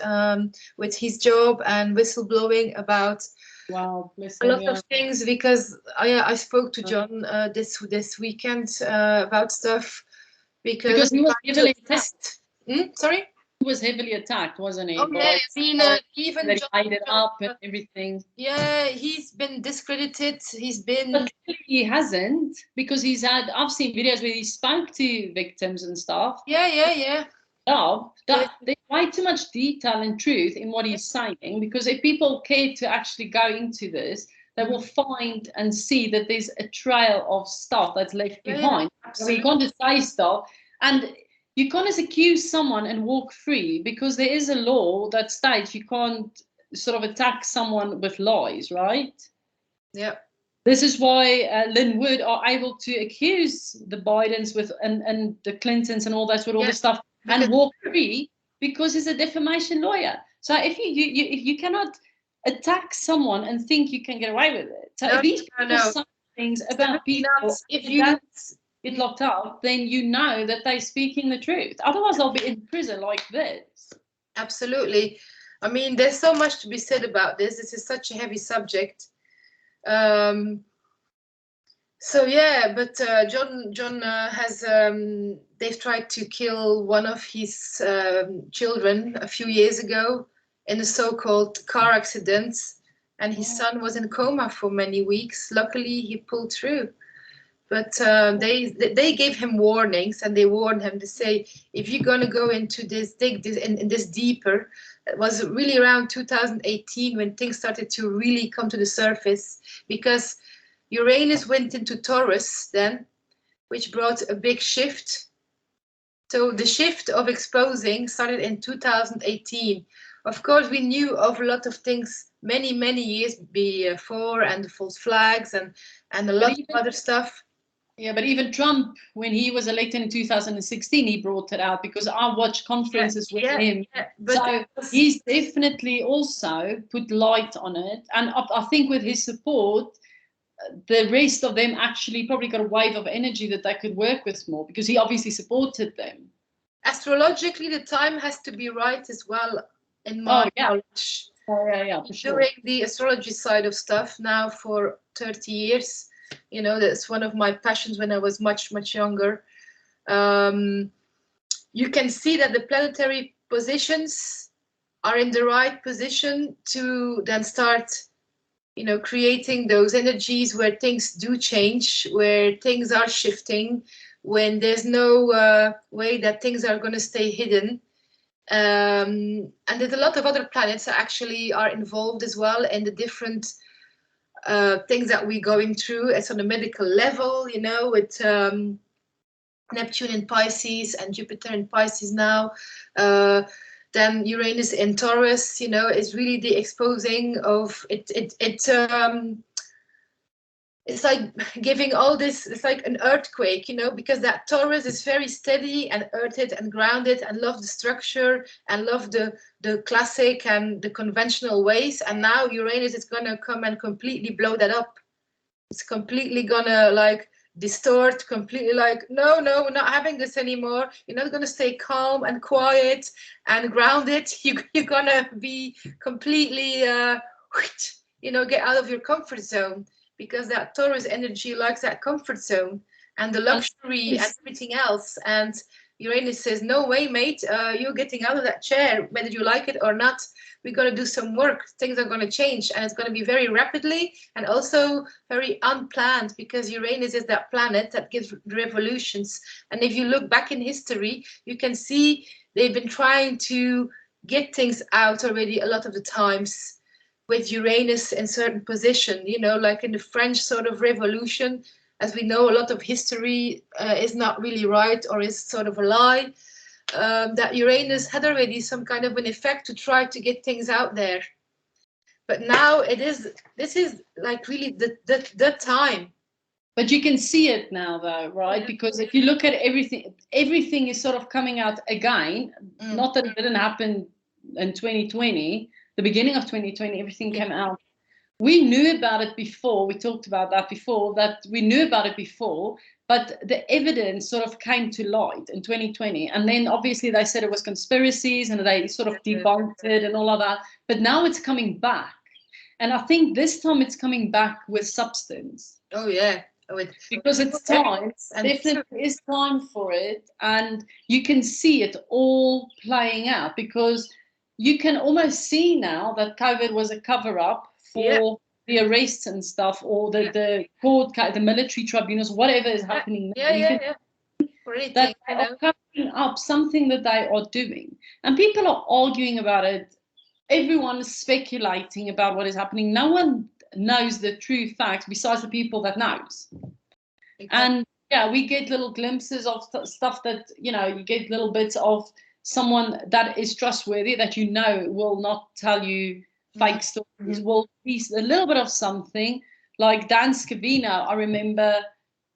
with his job, and whistleblowing about a lot of things, because I spoke to John this weekend about stuff, because he was heavily attacked. Sorry? He was heavily attacked, wasn't he? Oh, yeah, I mean, even they tied it up and everything. Yeah, he's been discredited. He's been. But he hasn't, because I've seen videos where he spoke to victims and stuff. Yeah. There's way too much detail and truth in what he's saying, because if people care to actually go into this, they will find and see that there's a trail of stuff that's left behind. So you can't just say stuff, and you can't just accuse someone and walk free, because there is a law that states you can't sort of attack someone with lies, right? Yeah. This is why Lynn Wood are able to accuse the Bidens with and the Clintons and all that sort of all the stuff and walk free, because he's a defamation lawyer. So if you cannot attack someone and think you can get away with it. So if these people say things about people, if you get locked up, then you know that they're speaking the truth. Otherwise, they'll be in prison like this. Absolutely. I mean, there's so much to be said about this. This is such a heavy subject. So yeah, but John has they've tried to kill one of his children a few years ago in a so-called car accident, and his son was in coma for many weeks. Luckily, he pulled through. But they gave him warnings, and they warned him to say, if you're going to go into this, dig this in this deeper. It was really around 2018 when things started to really come to the surface, because Uranus went into Taurus then, which brought a big shift. So the shift of exposing started in 2018. Of course, we knew of a lot of things many years before, and the false flags and a lot of other stuff. Yeah, but even Trump, when he was elected in 2016, he brought it out, because I watched conferences with him. So he's definitely also put light on it. And I think with his support, the rest of them actually probably got a wave of energy that they could work with more, because he obviously supported them. Astrologically, the time has to be right as well, in my knowledge. Yeah, for sure. Doing the astrology side of stuff now for 30 years. You know, that's one of my passions when I was much younger. You can see that the planetary positions are in the right position to then start, creating those energies where things do change, where things are shifting, when there's no way that things are going to stay hidden. And there's a lot of other planets that actually are involved as well in the different things that we're going through. It's on a medical level, with Neptune in Pisces and Jupiter in Pisces now. Then Uranus in Taurus, is really the exposing of it. It's like giving all this, it's like an earthquake, because that Taurus is very steady and earthed and grounded and love the structure and love the classic and the conventional ways. And now Uranus is going to come and completely blow that up. It's completely going to distort, completely no, we're not having this anymore. You're not going to stay calm and quiet and grounded. You're going to be completely, get out of your comfort zone. Because that Taurus energy likes that comfort zone, and the luxury and everything else. And Uranus says, no way, mate, you're getting out of that chair, whether you like it or not. We're going to do some work. Things are going to change, and it's going to be very rapidly and also very unplanned, because Uranus is that planet that gives revolutions. And if you look back in history, you can see they've been trying to get things out already a lot of the times with Uranus in certain position, you know, like in the French sort of revolution. As we know, a lot of history is not really right, or is sort of a lie. That Uranus had already some kind of an effect to try to get things out there. But now this is like really the time. But you can see it now, though, right? Because if you look at everything is sort of coming out again. Not that it didn't happen in 2020, the beginning of 2020, everything came out. We knew about it before. We talked about that before, that we knew about it before, but the evidence sort of came to light in 2020. And then obviously they said it was conspiracies and they sort of debunked it and all of that. But now it's coming back. And I think this time it's coming back with substance. Oh, yeah. Because it's time, definitely is time for it. And you can see it all playing out, because you can almost see now that COVID was a cover-up for the arrests and stuff, or the court, the military tribunals, whatever is happening now. That they are covering up something that they are doing. And people are arguing about it. Everyone is speculating about what is happening. No one knows the true facts besides the people that knows. And yeah, we get little glimpses of stuff that, you know, you get little bits of someone that is trustworthy, that you know will not tell you fake stories, will be a little bit of something. Like Dan Scavino, I remember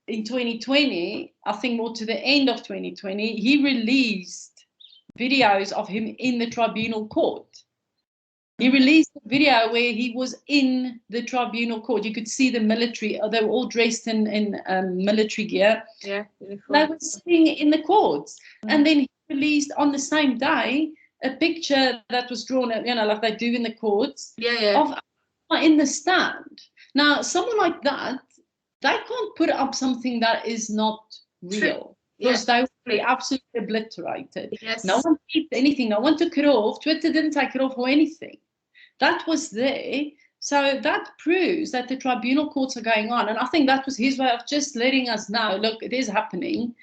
in 2020, I think more to the end of 2020, he released videos of him in the tribunal court. He released a video where he was in the tribunal court. You could see the military, they were all dressed in military gear. Yeah. They were sitting in the courts. And then he released on the same day a picture that was drawn, you know, like they do in the courts, of in the stand. Now, someone like that, they can't put up something that is not real. Because they would be absolutely obliterated. No one kept anything. No one took it off. Twitter didn't take it off or anything. That was there. So that proves that the tribunal courts are going on. And I think that was his way of just letting us know, look, it is happening.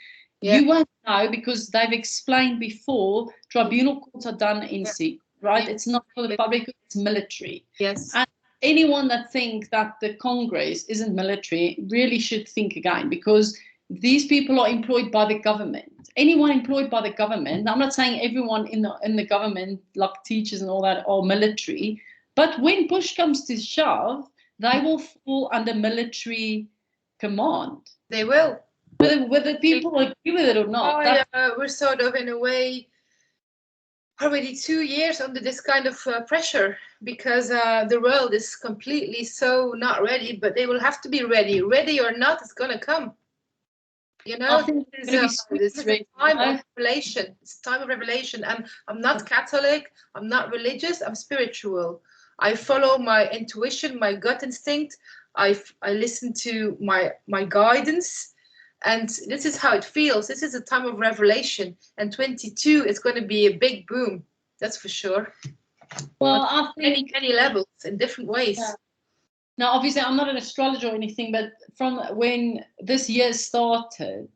You won't know because they've explained before, tribunal courts are done in secret, right? It's not for the public, it's military. And anyone that thinks that the Congress isn't military really should think again, because these people are employed by the government. Anyone employed by the government, I'm not saying everyone in the government, like teachers and all that, are military, but when push comes to shove, they will fall under military command. They will. Whether people agree with it or not. We're sort of, in a way, already 2 years under this kind of pressure, because the world is completely so not ready, but they will have to be ready. Ready or not, it's going to come. You know, this is a time of revelation. It's time of revelation. And I'm not Catholic. I'm not religious. I'm spiritual. I follow my intuition, my gut instinct. I listen to my guidance. And this is how it feels. This is a time of revelation. And 22 is going to be a big boom. That's for sure. Well, I think many levels in different ways. Yeah. Now, obviously, I'm not an astrologer or anything, but from when this year started,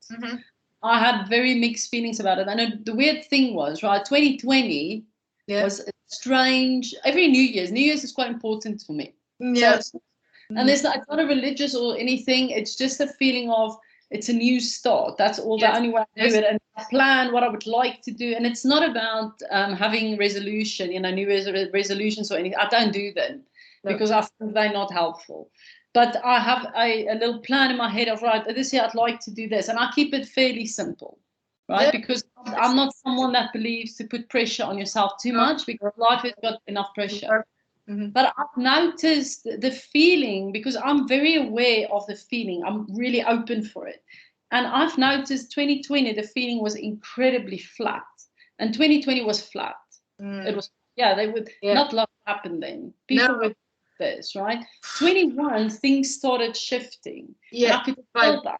I had very mixed feelings about it. And the weird thing was, right, 2020 was strange. Every New Year's is quite important for me. Yeah. So and it's not a religious or anything. It's just a feeling of it's a new start. That's all. The only way I do it, and I plan what I would like to do. And it's not about having resolution, you know, New Year's resolutions or anything. I don't do them. Because I think they're not helpful. But I have a little plan in my head of, right, this year I'd like to do this. And I keep it fairly simple, right? Because I'm not someone that believes to put pressure on yourself too much, because life has got enough pressure. But I've noticed the feeling, because I'm very aware of the feeling. I'm really open for it. And I've noticed 2020, the feeling was incredibly flat. And 2020 was flat. It was, they would not a lot happened then. People would this, right? 21, things started shifting. Yeah, I could feel that.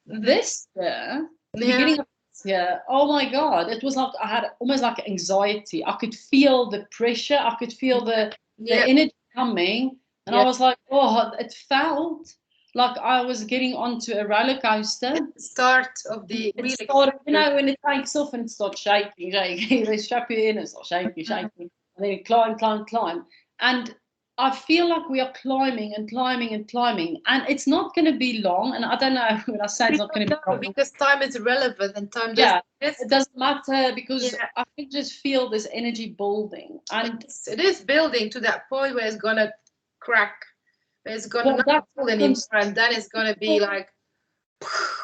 This year, the beginning of this year, oh my God, it was like I had almost like anxiety. I could feel the pressure. I could feel the energy coming. And I was like, oh, it felt like I was getting onto a roller coaster. It's the start of the you know, when it takes off and it starts shaking, they strap you in and start shaking, and then you climb. And I feel like we are climbing and climbing and climbing, and it's not going to be long. And I don't know when I say it's not going to be long, because time is irrelevant and time it doesn't matter, because I can just feel this energy building, and it is building to that point where it's going to crack. It's going to not pull anymore, and then it's going to be like,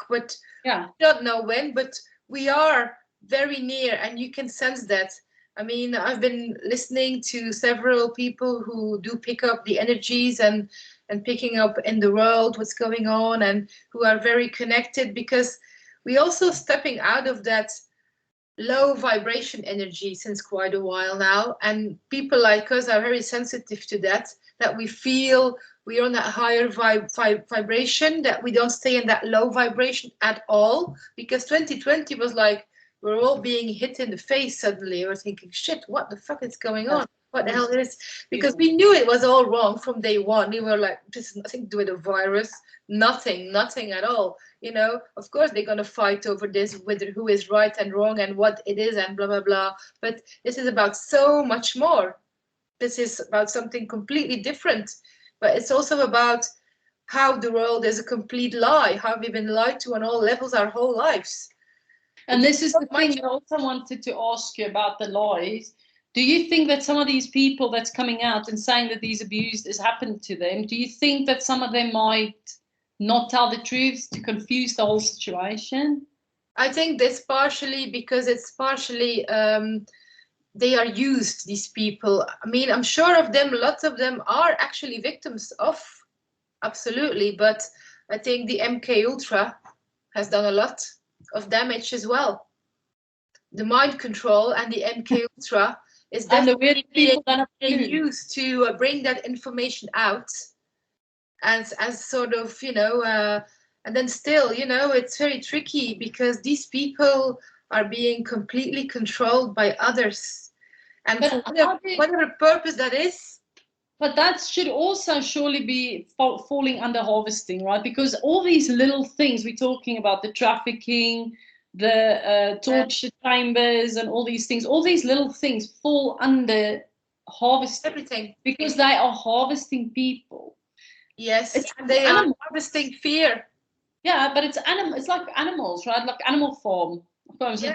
but I don't know when, but we are very near, and you can sense that. I mean, I've been listening to several people who do pick up the energies and picking up in the world what's going on, and who are very connected, because we also stepping out of that low vibration energy since quite a while now, and people like us are very sensitive to that we feel we're on that higher vibration, that we don't stay in that low vibration at all, because 2020 was like we're all being hit in the face suddenly. We're thinking, shit, what the fuck is going on? What the hell is this? Because we knew it was all wrong from day one. We were like, this is nothing to do with a virus, nothing at all. You know, of course they're going to fight over this, whether who is right and wrong and what it is and blah, blah, blah. But this is about so much more. This is about something completely different. But it's also about how the world is a complete lie, how we've been lied to on all levels our whole lives. And this is the thing I also wanted to ask you about the lies. Do you think that some of these people that's coming out and saying that these abuse has happened to them, do you think that some of them might not tell the truth to confuse the whole situation? I think this partially because it's partially they are used, these people. I mean, I'm sure of them, lots of them are actually victims of, absolutely, but I think the MK Ultra has done a lot of damage as well. The mind control and the MK Ultra is definitely being used to bring that information out, as sort of, you know, and then still, you know, it's very tricky because these people are being completely controlled by others, and for whatever purpose that is. But that should also surely be falling under harvesting, right? Because all these little things we're talking about, the trafficking, the torture chambers and all these little things fall under harvesting. Everything. Because they are harvesting people. Yes, and they are harvesting fear. Yeah, but it's like animals, right? Like Animal Farm. But if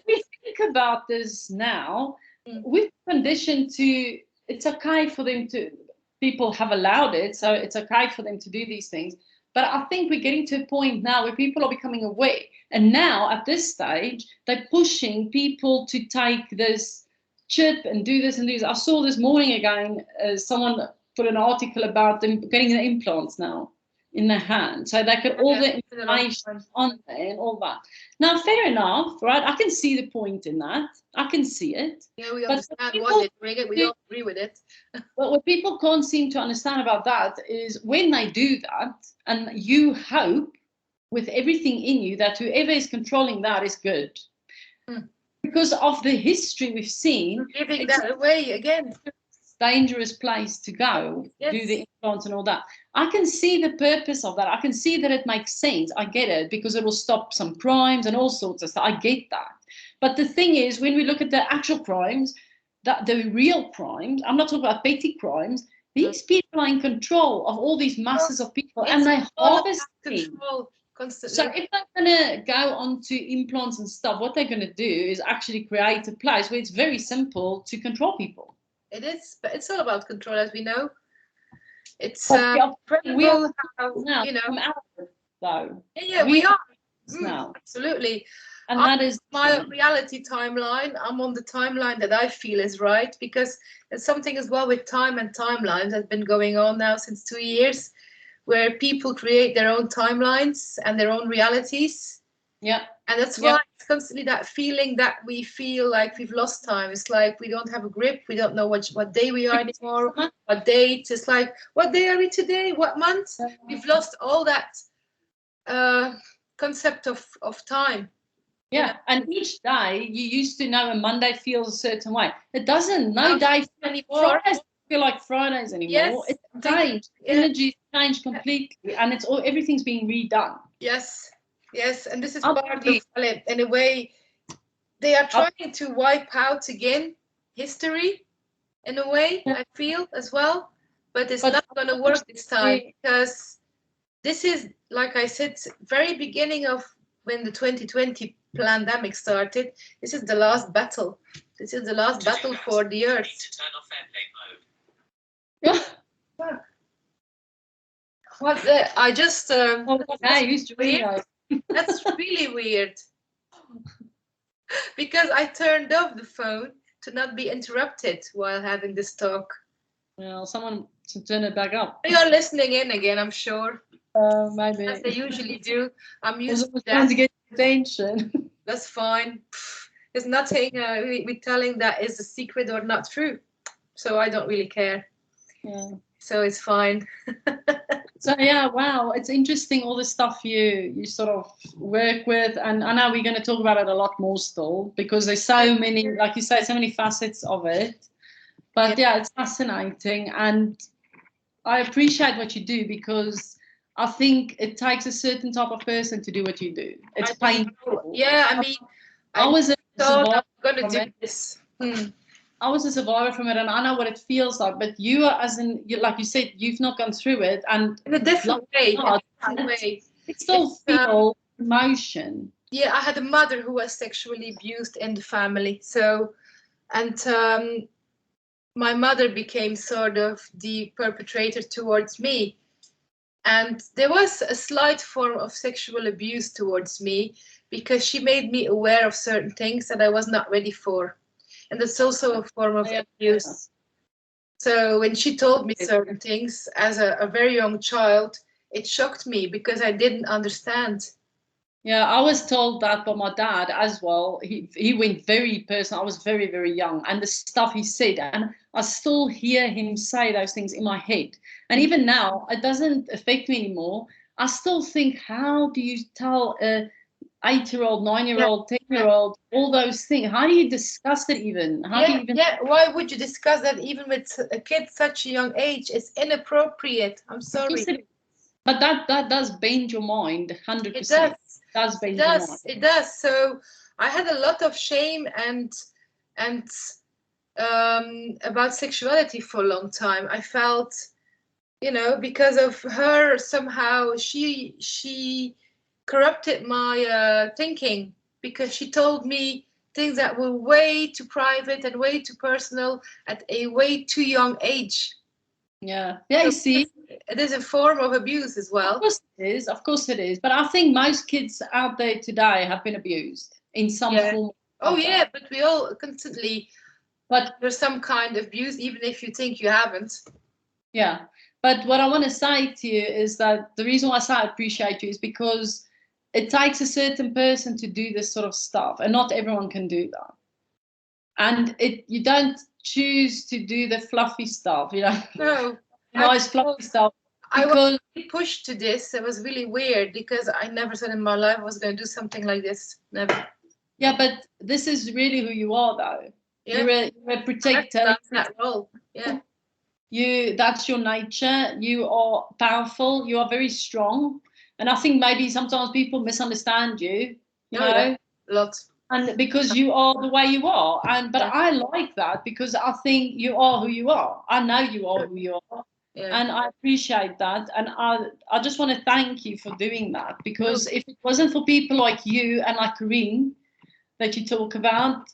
we think about this now, we're conditioned to, it's okay for them to, people have allowed it, so it's okay for them to do these things. But I think we're getting to a point now where people are becoming aware. And now at this stage, they're pushing people to take this chip and do this and do this. I saw this morning again, someone put an article about them getting the implants now in their hand, so they could all the information on there and all that. Now, fair enough, right? I can see the point in that. I can see it. Yeah, we understand why they bring it. We all agree with it. But what people can't seem to understand about that is when they do that, and you hope with everything in you that whoever is controlling that is good. Because of the history we've seen, giving that away again. Dangerous place to go, do the implants and all that. I can see the purpose of that. I can see that it makes sense. I get it, because it will stop some crimes and all sorts of stuff. I get that. But the thing is, when we look at the actual crimes, the real crimes, I'm not talking about petty crimes, these people are in control of all these masses of people, and they harvest control constantly. So if they're going to go onto implants and stuff, what they're going to do is actually create a place where it's very simple to control people. It is, but it's all about control, as we know. It's we are now, you know, though. Yeah, we are now. Absolutely. And that is my reality timeline. I'm on the timeline that I feel is right, because there's something as well with time and timelines that's been going on now since 2 years, where people create their own timelines and their own realities. Yeah. And that's why constantly that feeling that we feel like we've lost time. It's like we don't have a grip. We don't know what day we are anymore, what date. It's like, what day are we today? What month? We've lost all that concept of time. Yeah, and each day you used to know a Monday feels a certain way. It doesn't. No day anymore. Fridays feel like Fridays anymore. Yes, it's changed. Energies changed completely, and it's all everything's being redone. Yes, yes, and this is part of it. In a way, they are trying to wipe out again history. In a way, I feel as well, but it's not going to work this time because this is, like I said, very beginning of when the 2020 pandemic started. This is the last battle. This is the last battle for the earth. What I just weird. That's really weird. Because I turned off the phone to not be interrupted while having this talk. Well, someone should turn it back up. You're listening in again, I'm sure. Maybe. As they usually do. I'm used to trying to get attention. That's fine. There's nothing we're telling that is a secret or not true. So I don't really care. Yeah. So it's fine. So yeah, wow, it's interesting all the stuff you sort of work with, and I know we're going to talk about it a lot more still because there's so many, like you say, so many facets of it. But yeah, it's fascinating, and I appreciate what you do because I think it takes a certain type of person to do what you do. It's painful. Yeah, I mean, I was a survivor. I'm gonna do this. I was a survivor from it, and I know what it feels like. But you are, like you said, you've not gone through it, and in a different way. It still feels emotion. Yeah, I had a mother who was sexually abused in the family. So, and my mother became sort of the perpetrator towards me. And there was a slight form of sexual abuse towards me because she made me aware of certain things that I was not ready for. And that's also a form of abuse. So when she told me certain things as a very young child, it shocked me because I didn't understand. Yeah, I was told that by my dad as well. He went very personal. I was very, very young. And the stuff he said, and I still hear him say those things in my head. And even now, it doesn't affect me anymore. I still think, how do you tell a 8-year-old, 9-year-old, 10-year-old, all those things? How do you discuss it even? How do you even... Why would you discuss that even with a kid such a young age? It's inappropriate. I'm sorry. But that does bend your mind, 100%. It does. It does. So I had a lot of shame and about sexuality for a long time. I felt, because of her, somehow she corrupted my thinking because she told me things that were way too private and way too personal at a way too young age. Yeah, you see, it is a form of abuse as well. Of course it is. But I think most kids out there today have been abused in some form. Oh yeah, but we all constantly. But there's some kind of abuse, even if you think you haven't. Yeah, but what I want to say to you is that the reason why I say I appreciate you is because it takes a certain person to do this sort of stuff, and not everyone can do that. And you don't choose to do the fluffy stuff, No, nice fluffy stuff. I was pushed to this. It was really weird because I never thought in my life I was going to do something like this. Never. Yeah, but this is really who you are, though. Yeah. You're a protector. That's that role. Yeah. That's your nature. You are powerful. You are very strong. And I think maybe sometimes people misunderstand you. You know. Yeah. Lots. And because you are the way you are, but I like that because I think you are who you are. I know you are who you are, and I appreciate that. And I just want to thank you for doing that because if it wasn't for people like you and like Corinne that you talk about,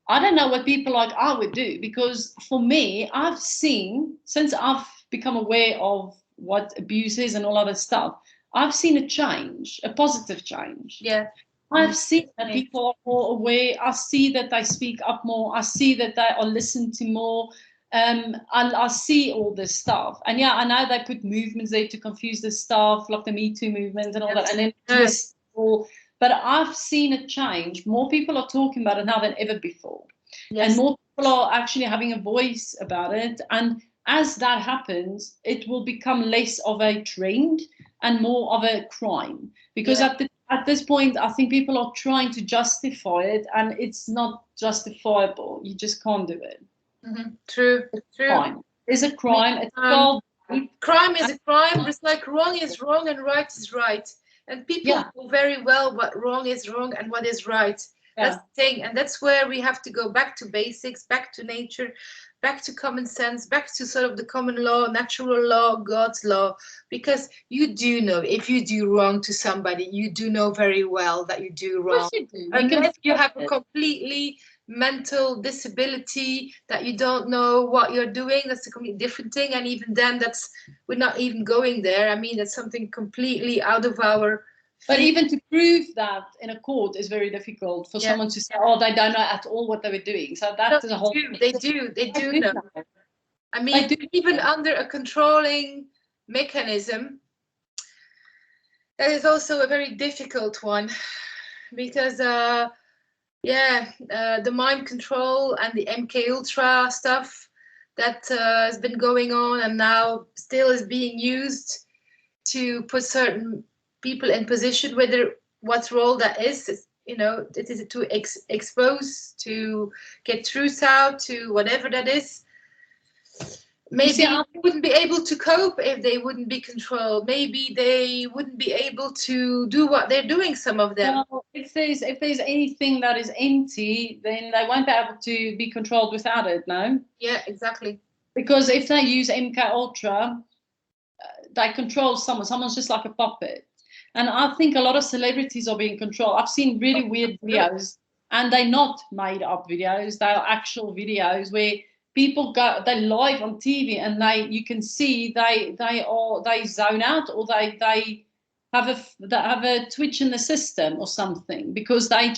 I don't know what people like I would do. Because for me, I've seen, since I've become aware of what abuse is and all other stuff, I've seen a change, a positive change. Yeah. I've seen that people are more aware. I see that they speak up more. I see that they are listened to more. And I see all this stuff. And yeah, I know they put movements there to confuse the stuff, like the Me Too movement and all that, and then twist all But I've seen a change. More people are talking about it now than ever before. Yes. And more people are actually having a voice about it. And as that happens, it will become less of a trend and more of a crime. Because at this point, I think people are trying to justify it, and it's not justifiable. You just can't do it. True. Crime is a crime. It's called crime is a crime. It's like wrong is wrong and right is right. And people know very well what wrong is wrong and what is right. That's the thing. And that's where we have to go back to basics, back to nature, back to common sense, back to sort of the common law, natural law, God's law. Because you do know, if you do wrong to somebody, you do know very well that you do wrong. You do. Unless you have a completely mental disability that you don't know what you're doing, that's a completely different thing. And even then, we're not even going there. I mean, that's something completely out of our But even to prove that in a court is very difficult for someone to say, oh, they don't know at all what they were doing. So that is a whole They do know. I mean, even under a controlling mechanism, that is also a very difficult one, because the mind control and the MK Ultra stuff that has been going on and now still is being used to put certain people in position, whether what role that is, you know, it is to expose, to get truth out, to whatever that is. Maybe they wouldn't be able to cope if they wouldn't be controlled. Maybe they wouldn't be able to do what they're doing, some of them. Well, if there's anything that is empty, then they won't be able to be controlled without it, no? Yeah, exactly. Because if they use MK Ultra, they control someone. Someone's just like a puppet. And I think a lot of celebrities are being controlled. I've seen really weird videos, and they're not made up videos. They're actual videos where people they live on TV, and you can see they zone out, or they have a twitch in the system or something, because they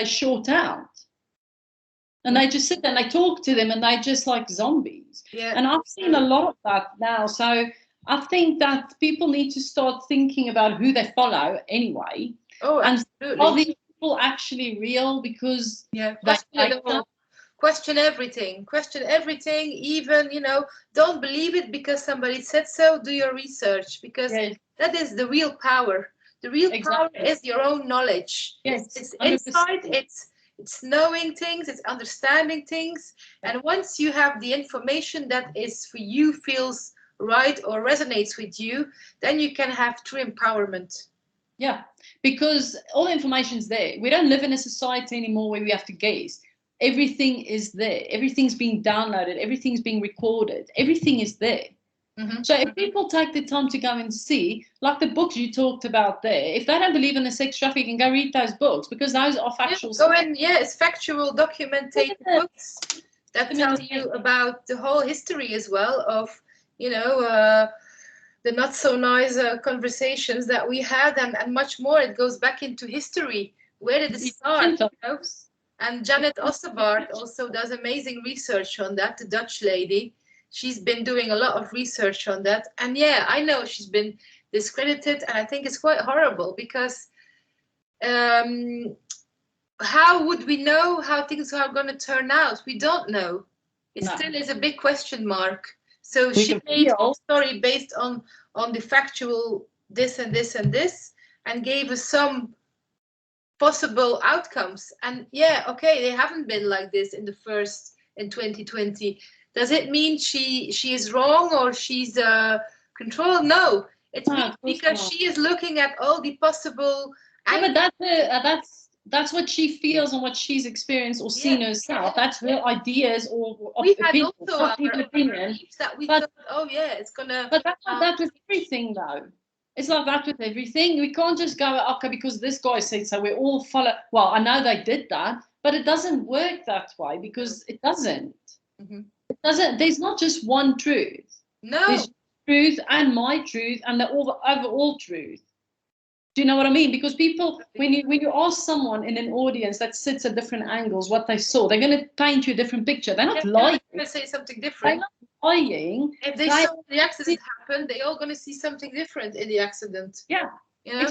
short out. And they just sit there and they talk to them, and they just like zombies. Yeah. And I've seen a lot of that now. So I think that people need to start thinking about who they follow anyway. Oh, absolutely. And are these people actually real? Because question everything. Question everything. Even, you know, don't believe it because somebody said so. Do your research, because that is the real power. The real power is your own knowledge. Yes, it's insight. It's knowing things. It's understanding things. And once you have the information that is for you, feels right or resonates with you, then you can have true empowerment. Yeah, because all the information is there. We don't live in a society anymore where we have to guess. Everything is there. Everything's being downloaded. Everything's being recorded. Everything is there. So if people take the time to go and see, like the books you talked about there, if they don't believe in the sex trafficking, go read those books, because those are factual. It's factual, documented books that tell you about the whole history as well of, you know, the not so nice conversations that we had, and much more. It goes back into history. Where did it start? You know? And Janet Ossebaard also does amazing research on that, the Dutch lady. She's been doing a lot of research on that. And yeah, I know she's been discredited, and I think it's quite horrible, because how would we know how things are going to turn out? We don't know. It still is a big question mark. So she made a story based on the factual this and this and this, and gave us some possible outcomes. And yeah, okay, they haven't been like this in 2020. Does it mean she is wrong or she's controlled? No, it's because she is looking at all the possible. But that's what she feels and what she's experienced or seen herself. That's her ideas or opinions. That we thought, oh yeah, it's gonna. But that's like that with everything, though. It's like that with everything. We can't just go, okay, because this guy said so, we all follow. Well, I know they did that, but it doesn't work that way, because it doesn't. It doesn't. There's not just one truth. No. There's truth and my truth and the overall truth. Do you know what I mean? Because people, when you ask someone in an audience that sits at different angles what they saw, they're going to paint you a different picture. They're not lying. They're going to say something different. They're not lying. If they saw the accident happen, they're all going to see something different in the accident. Yeah, you know?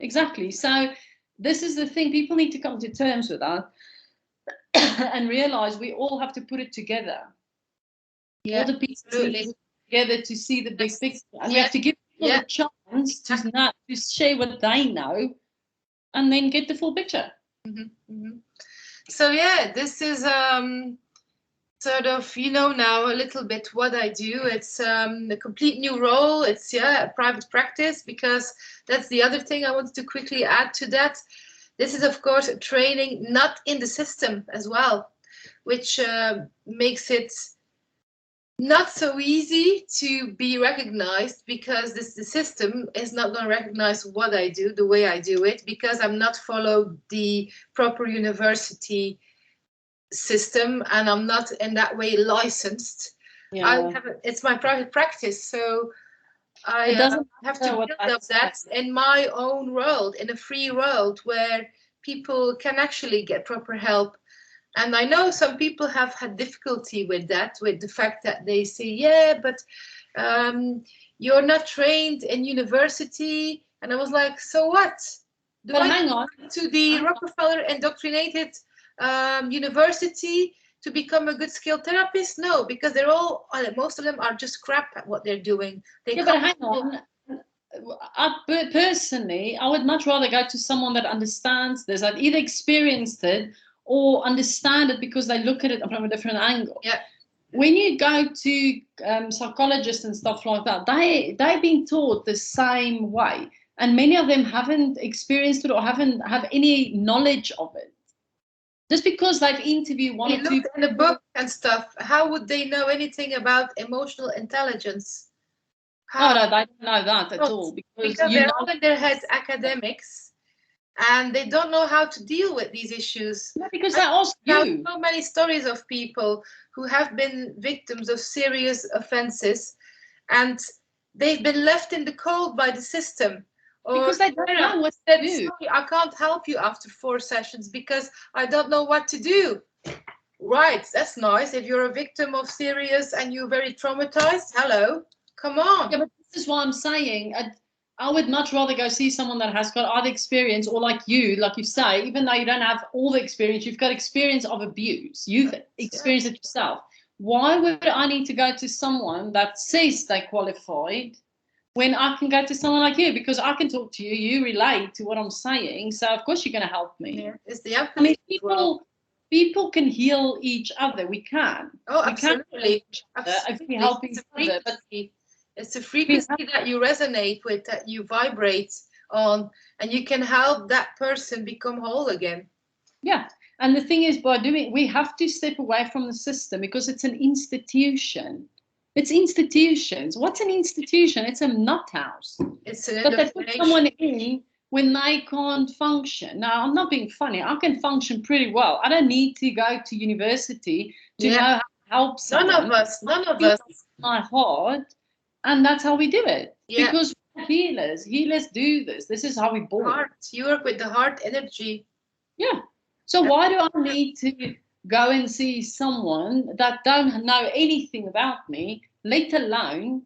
Exactly. So this is the thing. People need to come to terms with that and realize we all have to put it together. Yeah, all the pieces absolutely. need to put together to see the big Yes. picture, and we have to give people a chance to share what they know, and then get the full picture. So yeah, this is sort of, you know, now a little bit what I do. It's a complete new role. It's a private practice, because that's the other thing I wanted to quickly add to that. This is of course a training not in the system as well, which makes it not so easy to be recognized, because the system is not going to recognize what I do the way I do it, because I'm not followed the proper university system, and I'm not in that way licensed. It's my private practice, so I have to build up that in my own world, in a free world where people can actually get proper help. And I know some people have had difficulty with that, with the fact that they say, yeah, but you're not trained in university. And I was like, so what? Do I hang on to the Rockefeller indoctrinated university to become a good skilled therapist? No, because most of them are just crap at what they're doing. But hang on. Personally, I would much rather go to someone that understands this, that either experienced it or understand it because they look at it from a different angle. Yeah. When you go to psychologists and stuff like that, they've been taught the same way, and many of them haven't experienced it or have any knowledge of it. Just because they've interviewed one or two people in a book and stuff, how would they know anything about emotional intelligence? No, they don't know that at all, because they're all in their heads academics, and they don't know how to deal with these issues. No, because they ask you. So many stories of people who have been victims of serious offenses, and they've been left in the cold by the system. Because they don't know what to do. Sorry, I can't help you after 4 sessions because I don't know what to do. Right, that's nice. If you're a victim of serious and you're very traumatized, hello, come on. Yeah, but this is what I'm saying. I would much rather go see someone that has got other experience, or like you say, even though you don't have all the experience, you've got experience of abuse. You've experienced it yourself. Why would I need to go to someone that says they're qualified when I can go to someone like you? Because I can talk to you, you relate to what I'm saying, so of course you're going to help me. Yeah, it's the empathy. People can heal each other. We can. Absolutely. If we help each other, but it's a frequency that you resonate with, that you vibrate on, and you can help that person become whole again. Yeah. And the thing is, we have to step away from the system, because it's an institution. It's institutions. What's an institution? It's a nut house. But they put someone in when they can't function. Now, I'm not being funny. I can function pretty well. I don't need to go to university to know how to help someone. None of us. My heart. And that's how we do it. Yeah. Because we're healers. Healers do this. This is how we born. Heart. You work with the heart energy. Yeah. So why do I need to go and see someone that don't know anything about me, let alone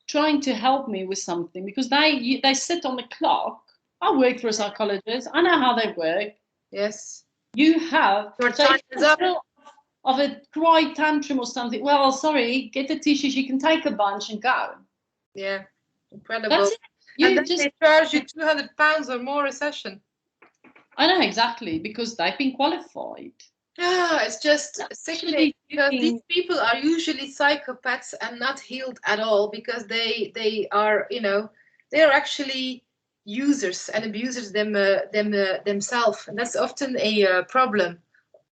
trying to help me with something? Because they sit on the clock. I work for a psychologist. I know how they work. Yes. You have. Your time is up. Of a cry tantrum or something. Well, sorry, get the tissues. You can take a bunch and go. Yeah, incredible. That's it. And then they charge you £200 or more a session. I know, exactly, because they've been qualified. Yeah, it's just sickening, because these people are usually psychopaths and not healed at all, because they are, they are actually users and abusers themselves, and that's often a problem.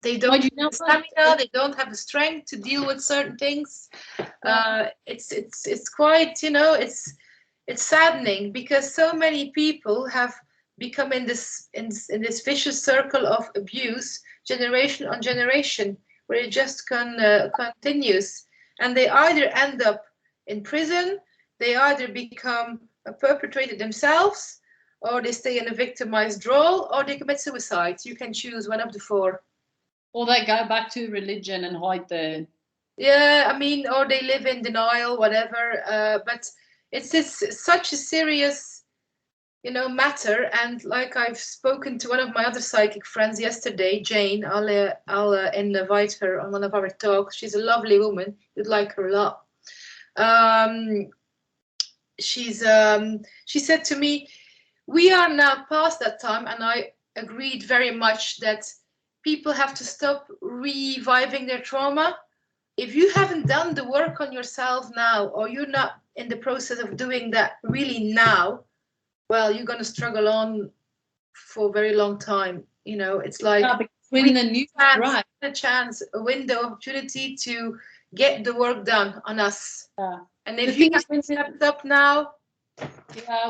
They don't have the stamina, they don't have the strength to deal with certain things. It's quite, it's saddening, because so many people have become in this vicious circle of abuse, generation on generation, where it just continues, and they either end up in prison, they either become a perpetrator themselves, or they stay in a victimized role, or they commit suicide. You can choose one of the 4. Or they go back to religion and hide there. Yeah, I mean, or they live in denial, whatever. But it's such a serious matter. And like I've spoken to one of my other psychic friends yesterday, Jane. I'll invite her on one of our talks. She's a lovely woman. You'd like her a lot. She said to me, we are now past that time, and I agreed very much that people have to stop reviving their trauma. If you haven't done the work on yourself now, or you're not in the process of doing that really now, well, you're going to struggle on for a very long time. It's like when the news breaks, a window of opportunity to get the work done on us. Yeah. And if you haven't stepped up now,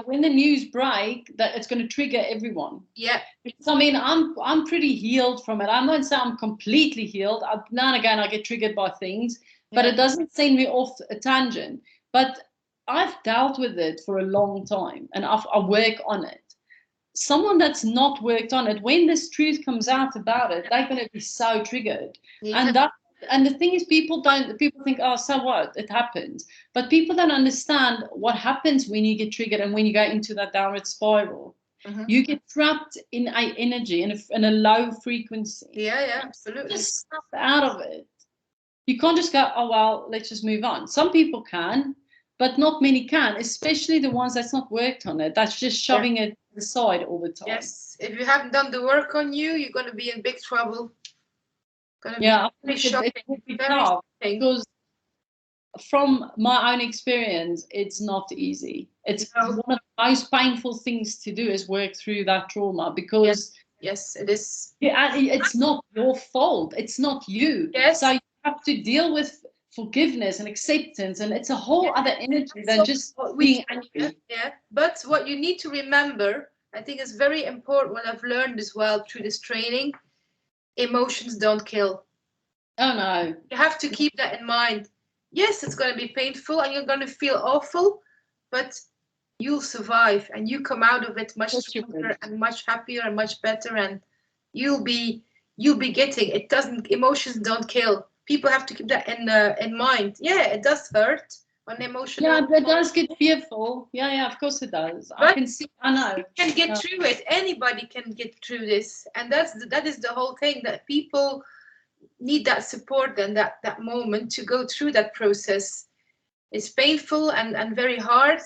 when the news break, that it's going to trigger everyone. Yeah. Because, I mean, I'm pretty healed from it. I'm not saying I'm completely healed. Now and again, I get triggered by things, but it doesn't send me off a tangent. But I've dealt with it for a long time, and I work on it. Someone that's not worked on it, when this truth comes out about it, they're going to be so triggered. Yeah. And the thing is, people think, oh, so what? It happens. But people don't understand what happens when you get triggered and when you go into that downward spiral. Mm-hmm. You get trapped in a energy, in a low frequency. Yeah, absolutely. Just snap out of it. You can't just go, oh, well, let's just move on. Some people can, but not many can, especially the ones that's not worked on it. That's just shoving it aside all the time. Yes, if you haven't done the work on you, you're going to be in big trouble. It will be tough because from my own experience, it's not easy. It's one of the most painful things to do is work through that trauma, because yes, it is. It's not your fault. It's not you. Yes. So you have to deal with forgiveness and acceptance, and it's a whole other energy than just being angry. Yeah, but what you need to remember, I think is very important, what I've learned as well through this training, emotions don't kill. Oh no. You have to keep that in mind. Yes, it's going to be painful and you're going to feel awful, but you'll survive and you come out of it much stronger and much happier and much better, and you'll be getting it. Emotions don't kill. People have to keep that in mind. Yeah, it does hurt on emotional. Yeah, it does get fearful. Yeah, of course it does. But I can see. I know. You can get through it. Anybody can get through this, and that is the whole thing, that people need that support and that moment to go through that process. It's painful and very hard,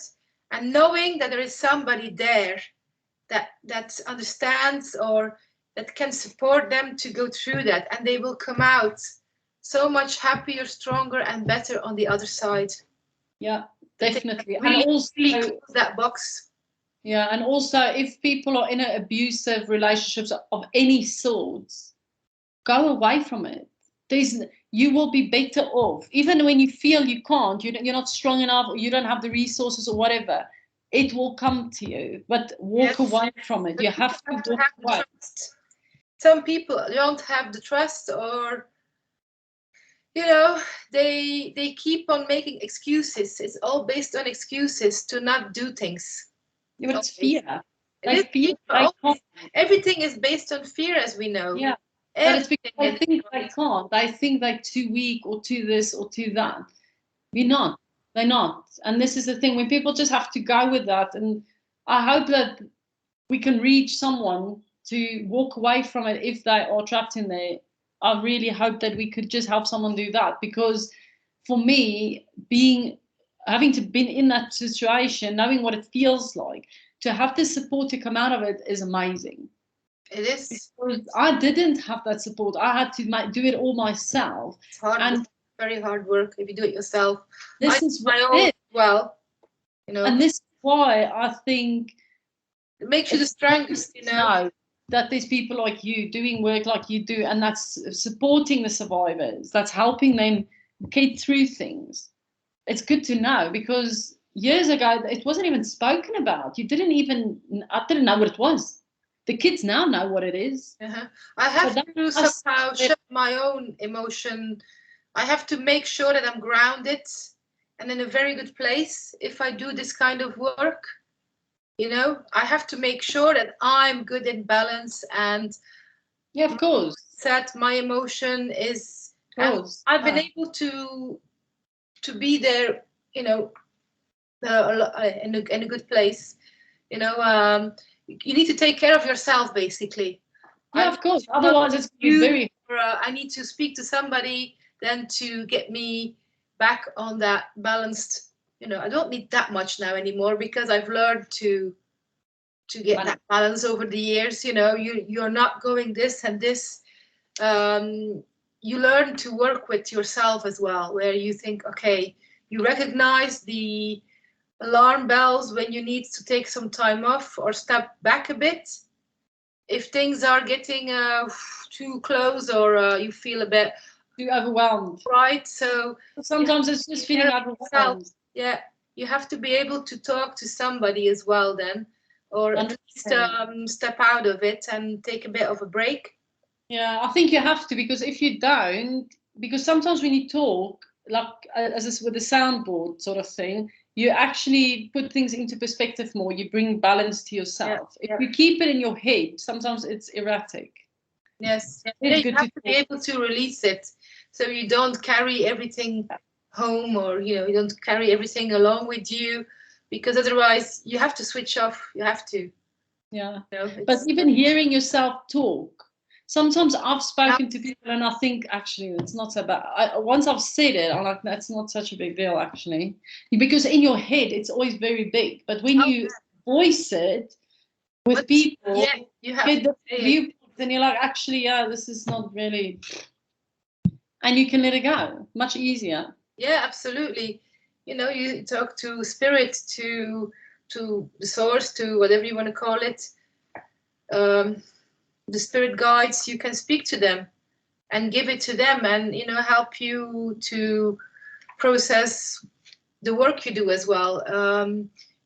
and knowing that there is somebody there that understands or that can support them to go through that, and they will come out so much happier, stronger, and better on the other side. Yeah, definitely. Really, and also close that box. Yeah, and also if people are in abusive relationships of any sorts, go away from it. You will be better off. Even when you feel you can't, you're not strong enough, or you don't have the resources or whatever, it will come to you. But walk away from it. You have to walk away. Some people don't have the trust, or they keep on making excuses. It's all based on excuses to not do things. Yeah, but it's fear. Everything is based on fear, as we know. Yeah. But it's because they think they can't. They think they're too weak or too this or too that. We're not. They're not. And this is the thing, when people just have to go with that. And I hope that we can reach someone to walk away from it if they are trapped in there. I really hope that we could just help someone do that, because for me, having to been in that situation, knowing what it feels like, to have the support to come out of it is amazing. It is. Because I didn't have that support. I had to do it all myself. It's hard. And very hard work if you do it yourself. This is my own. Well, And this is why I think it makes you the strongest. That there's people like you doing work like you do, and that's supporting the survivors. That's helping them get through things. It's good to know, because years ago it wasn't even spoken about. I didn't know what it was. The kids now know what it is. I have to somehow shut my own emotion. I have to make sure that I'm grounded and in a very good place if I do this kind of work. I have to make sure that I'm good in balance, and of course, that my emotion is. I've been able to be there, in a good place. You know, you need to take care of yourself, basically. Yeah, of course. Otherwise, it's very. I need to speak to somebody then to get me back on that balanced. You know, I don't need that much now anymore because I've learned to get that balance over the years. You know, you're not going this and this. You learn to work with yourself as well, where you think, okay, you recognize the alarm bells when you need to take some time off or step back a bit. If things are getting too close or you feel a bit too overwhelmed. Right. So sometimes it's just feeling overwhelmed. Yeah. You have to be able to talk to somebody as well then, or at least step out of it and take a bit of a break. Yeah, I think you have to, because if you don't, because sometimes when you talk, like with the soundboard sort of thing, you actually put things into perspective more. You bring balance to yourself. If you keep it in your head, sometimes it's erratic. Yes, you have to be able to release it, so you don't carry everything home, or you don't carry everything along with you, because otherwise you have to switch off. You have to. Yeah. But even hearing yourself talk, sometimes I've spoken to people and I think actually it's not so bad. Once I've said it, I'm like, that's not such a big deal actually, because in your head it's always very big. But when you voice it with people, you have get the viewpoint, and you're like, actually, yeah, this is not really, and you can let it go much easier. Yeah, absolutely. You talk to spirit, to the source, to whatever you want to call it. The spirit guides, you can speak to them and give it to them, and help you to process the work you do as well.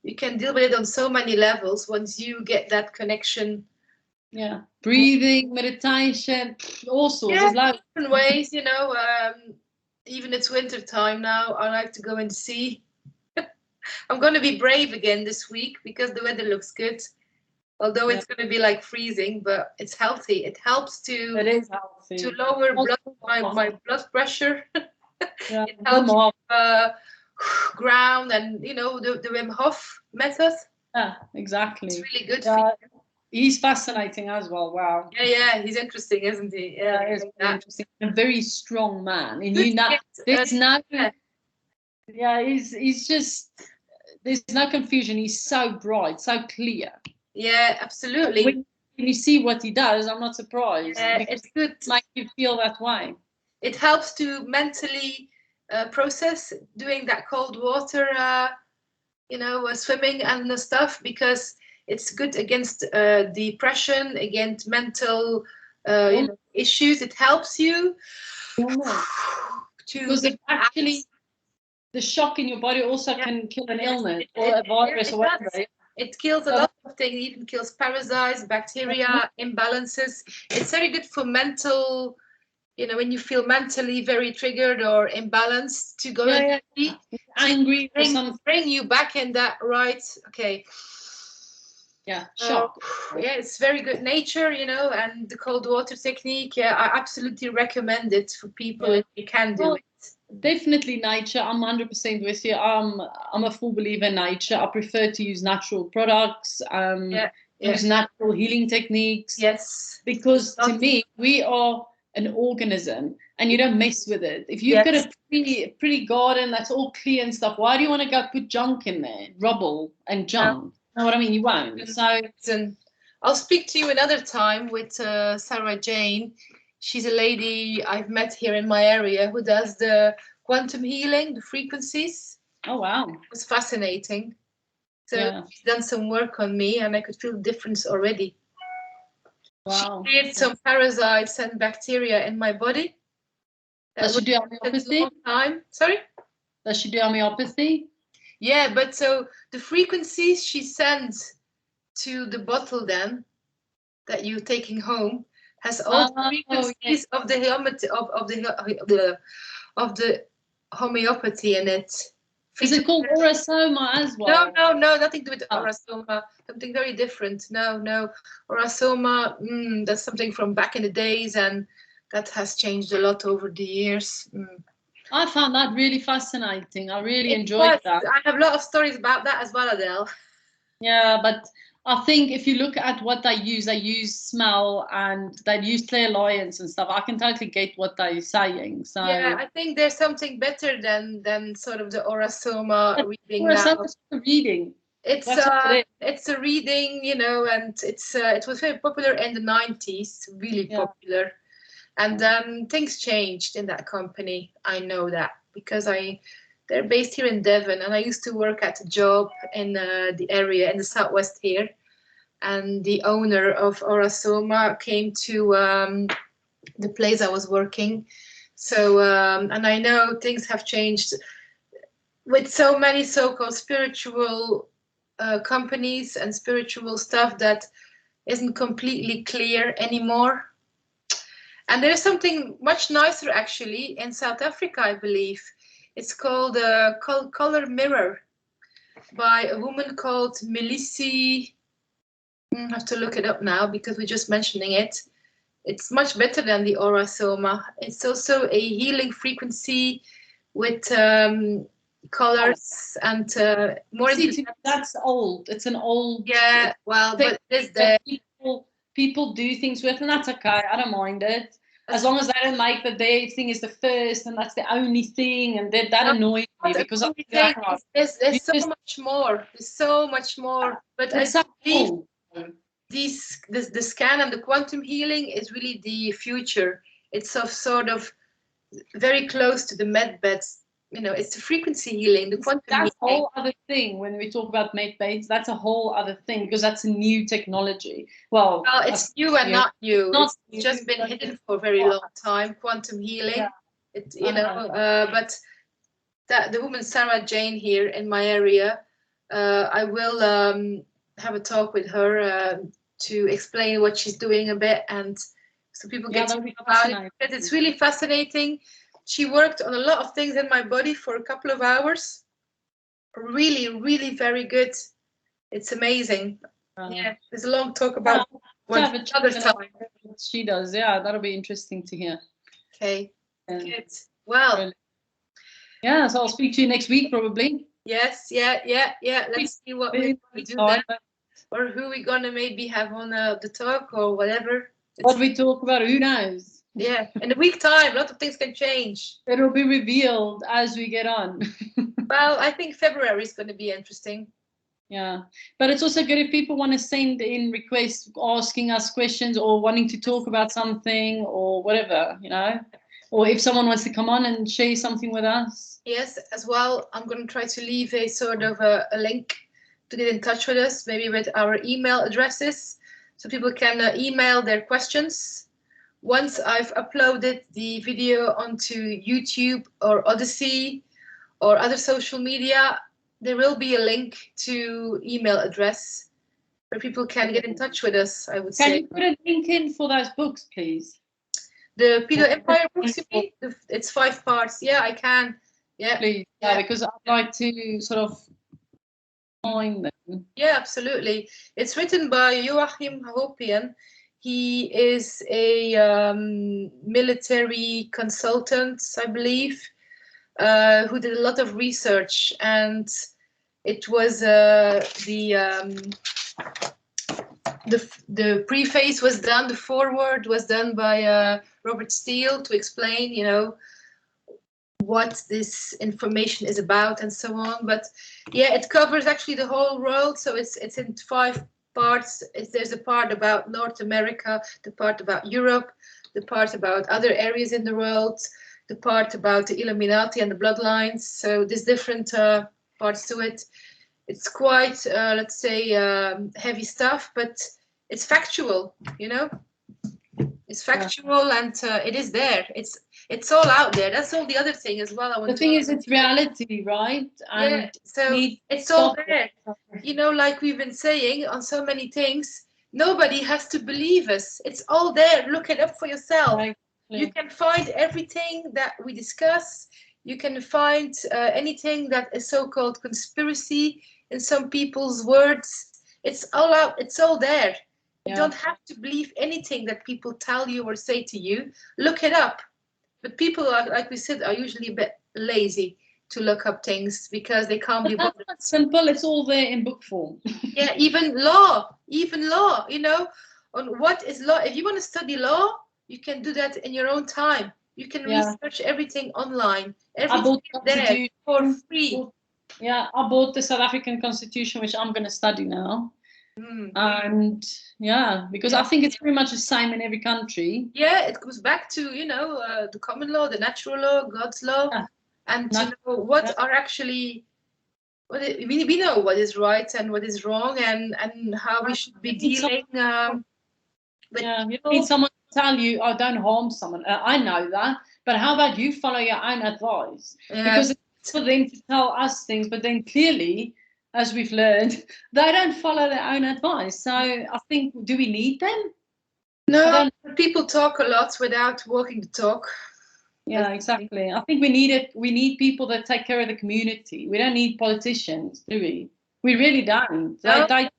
You can deal with it on so many levels once you get that connection. Yeah, breathing, meditation, all sorts. There's lots of different ways. Even it's winter time now, I like to go and see. I'm going to be brave again this week because the weather looks good. Although it's going to be like freezing, but it's healthy. It helps to lower my blood pressure. It helps ground, and the Wim Hof method. Yeah, exactly. It's really good for you. He's fascinating as well. Wow. Yeah, he's interesting, isn't he? Yeah, he's very interesting. A very strong man. And there's no. Yeah, he's just. There's no confusion. He's so bright, so clear. Yeah, absolutely. When you see what he does, I'm not surprised. It's good. Like you feel that way. It helps to mentally process doing that cold water, swimming and stuff, because it's good against depression, against mental issues. It helps you because actually the shock in your body also can kill an illness or a virus or whatever. It kills a lot of things. It even kills parasites, bacteria, imbalances. It's very good for mental, when you feel mentally very triggered or imbalanced, to go angry or something. Bring you back in that right. Okay. Yeah, shock. It's very good. Nature, and the cold water technique. Yeah, I absolutely recommend it for people if you can do it. Definitely nature. I'm 100% with you. I'm a full believer in nature. I prefer to use natural products. Use natural healing techniques. Yes. Because to me, we are an organism, and you don't mess with it. If you've got a pretty garden that's all clear and stuff, why do you want to go put junk in there, rubble and junk? You know what I mean? You won't. So I'll speak to you another time with Sarah Jane. She's a lady I've met here in my area who does the quantum healing, the frequencies. Oh, wow. It was fascinating. So she's done some work on me, and I could feel the difference already. Wow. She cleared some parasites and bacteria in my body. Does she do homeopathy? Sorry? Does she do homeopathy? Yeah, but so the frequencies she sends to the bottle then that you're taking home has all the frequencies of the homeopathy in it. Is it called Aura-Soma as well? No, nothing to do with Aura-Soma. Something very different. No. Aura-Soma, that's something from back in the days, and that has changed a lot over the years. I found that really fascinating. I really enjoyed that. I have a lot of stories about that as well, Adele. Yeah, but I think if you look at what they use smell and they use clairvoyance and stuff. I can totally get what they're saying. So Yeah, I think there's something better than sort of the Aura-Soma reading for now. some reading. That's what It's a reading, you know, and it was very popular in the 90s, really popular. And then things changed in that company. I know that because they're based here in Devon, and I used to work at a job in the area in the southwest here. And the owner of Aura-Soma came to the place I was working. So, and I know things have changed with so many so-called spiritual companies and spiritual stuff that isn't completely clear anymore. And there's something much nicer actually in South Africa, I believe. It's called Color Mirror by a woman called Melissi. I have to look it up now because we're just mentioning it. It's much better than the Aura-Soma. It's also a healing frequency with colors and more. That's old. It's an old. Yeah, well, but there's the people do things with, and that's okay. I don't mind it. As long as they don't make that their thing is the first and that's the only thing, and that annoys me because there's so much more. There's so much more. But I believe the scan and the quantum healing is really the future. It's sort of very close to the med beds. You know, it's the frequency healing, the quantum healing. That's a whole other thing when we talk about med beds. That's a whole other thing because that's a new technology. Well, it's new and not new. It's just been hidden for a very long time. Quantum healing. Yeah. But the woman Sarah Jane here in my area, I will have a talk with her to explain what she's doing a bit, and so people get to know about it. It's really fascinating. She worked on a lot of things in my body for a couple of hours. Really, really very good. It's amazing. Yeah, there's a long talk about other time. She does, yeah. That'll be interesting to hear. Okay, good. Well, yeah. So I'll speak to you next week, probably. Yes, yeah. Let's see what we're going to do then, or who we're gonna maybe have on the talk or whatever. What we talk about, who knows? Yeah, in a week time, a lot of things can change. It'll be revealed as we get on. Well, I think February is going to be interesting. Yeah, but it's also good if people want to send in requests asking us questions or wanting to talk about something or whatever, you know, or if someone wants to come on and share something with us. Yes, as well, I'm going to try to leave a sort of a link to get in touch with us, maybe with our email addresses, so people can email their questions. Once I've uploaded the video onto YouTube or Odyssey or other social media, there will be a link to email address where people can get in touch with us, I would say. Can you put a link in for those books, please? The Pedo Empire books, you mean? It's 5 parts. Yeah, I can. Yeah. Please. Yeah, because I'd like to sort of find them. Yeah, absolutely. It's written by Joachim Hopian. He is a military consultant, I believe, who did a lot of research, and it was the preface was done, the foreword was done by Robert Steele to explain, you know, what this information is about and so on. But yeah, it covers actually the whole world, so it's in 5 parts. There's a part about North America, the part about Europe, the part about other areas in the world, the part about the Illuminati and the bloodlines. So there's different parts to it. It's quite, let's say, heavy stuff, but it's factual, you know? It's factual, and it is there. It's all out there. That's all the other thing as well. The thing is, it's reality, right? And yeah, so it's all there. You know, like we've been saying on so many things, nobody has to believe us. It's all there. Look it up for yourself. Right. You can find everything that we discuss. You can find anything that is so-called conspiracy in some people's words. It's all out. It's all there. You don't have to believe anything that people tell you or say to you. Look it up. But people are, like we said, are usually a bit lazy. to look up things because they can't be But bothered. that's not simple. It's all there in book form. Yeah, even law, you know, on what is law. If you want to study law, you can do that in your own time. You can Yeah. research everything online. I Everything bought is there for free. Yeah, I bought the South African Constitution, which I'm going to study now. Mm. And yeah, because I think it's pretty much the same in every country. Yeah, it goes back to, the common law, the natural law, God's law, Yeah. and to know what are actually, we know what is right and what is wrong, and how we should be dealing with Yeah, you people. need someone to tell you, oh, don't harm someone. I know that, but how about you follow your own advice? Yeah. Because it's for them to tell us things, but then clearly, as we've learned, they don't follow their own advice. So I think, do we need them? No, people talk a lot without walking the talk. Yeah, exactly. I think we need it. We need people that take care of the community. We don't need politicians, do we? We really don't. No. Show that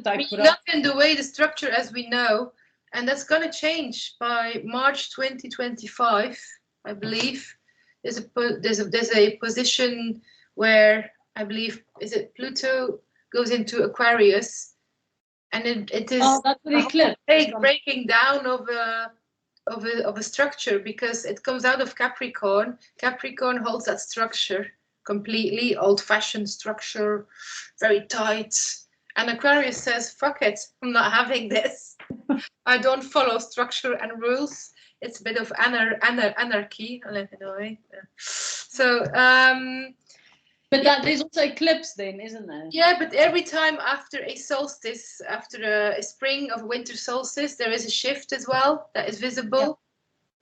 they put not up. in the way the structure as we know, and that's going to change by March 2025, I believe. There's a position where I believe Pluto goes into Aquarius, and it is that's the eclipse. Breaking down of a structure, because it comes out of Capricorn. Capricorn holds that structure completely, old-fashioned structure, very tight. And Aquarius says, fuck it, I'm not having this. I don't follow structure and rules. It's a bit of anarchy. So, but there's also eclipse then, isn't there? Yeah, but every time after a solstice, after a spring of winter solstice, there is a shift as well that is visible.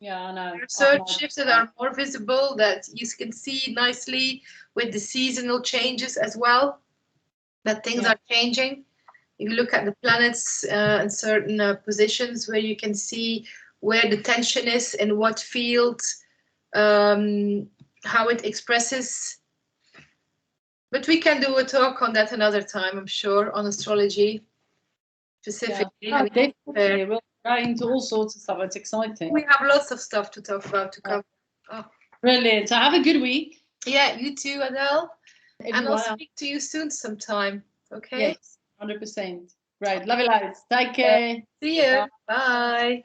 Yeah, I know. There are certain shifts that are more visible that you can see nicely with the seasonal changes as well, that things are changing. If you look at the planets in certain positions, where you can see where the tension is, in what field, how it expresses. But we can do a talk on that another time, I'm sure, on astrology specifically. Yeah. Definitely. We'll go into all sorts of stuff. It's exciting. We have lots of stuff to talk about, to cover. Oh. Brilliant. So have a good week. Yeah, you too, Adele. And I'll speak to you soon sometime. Okay? Yes, 100%. Right. Love you loads. Take care. See you. Bye.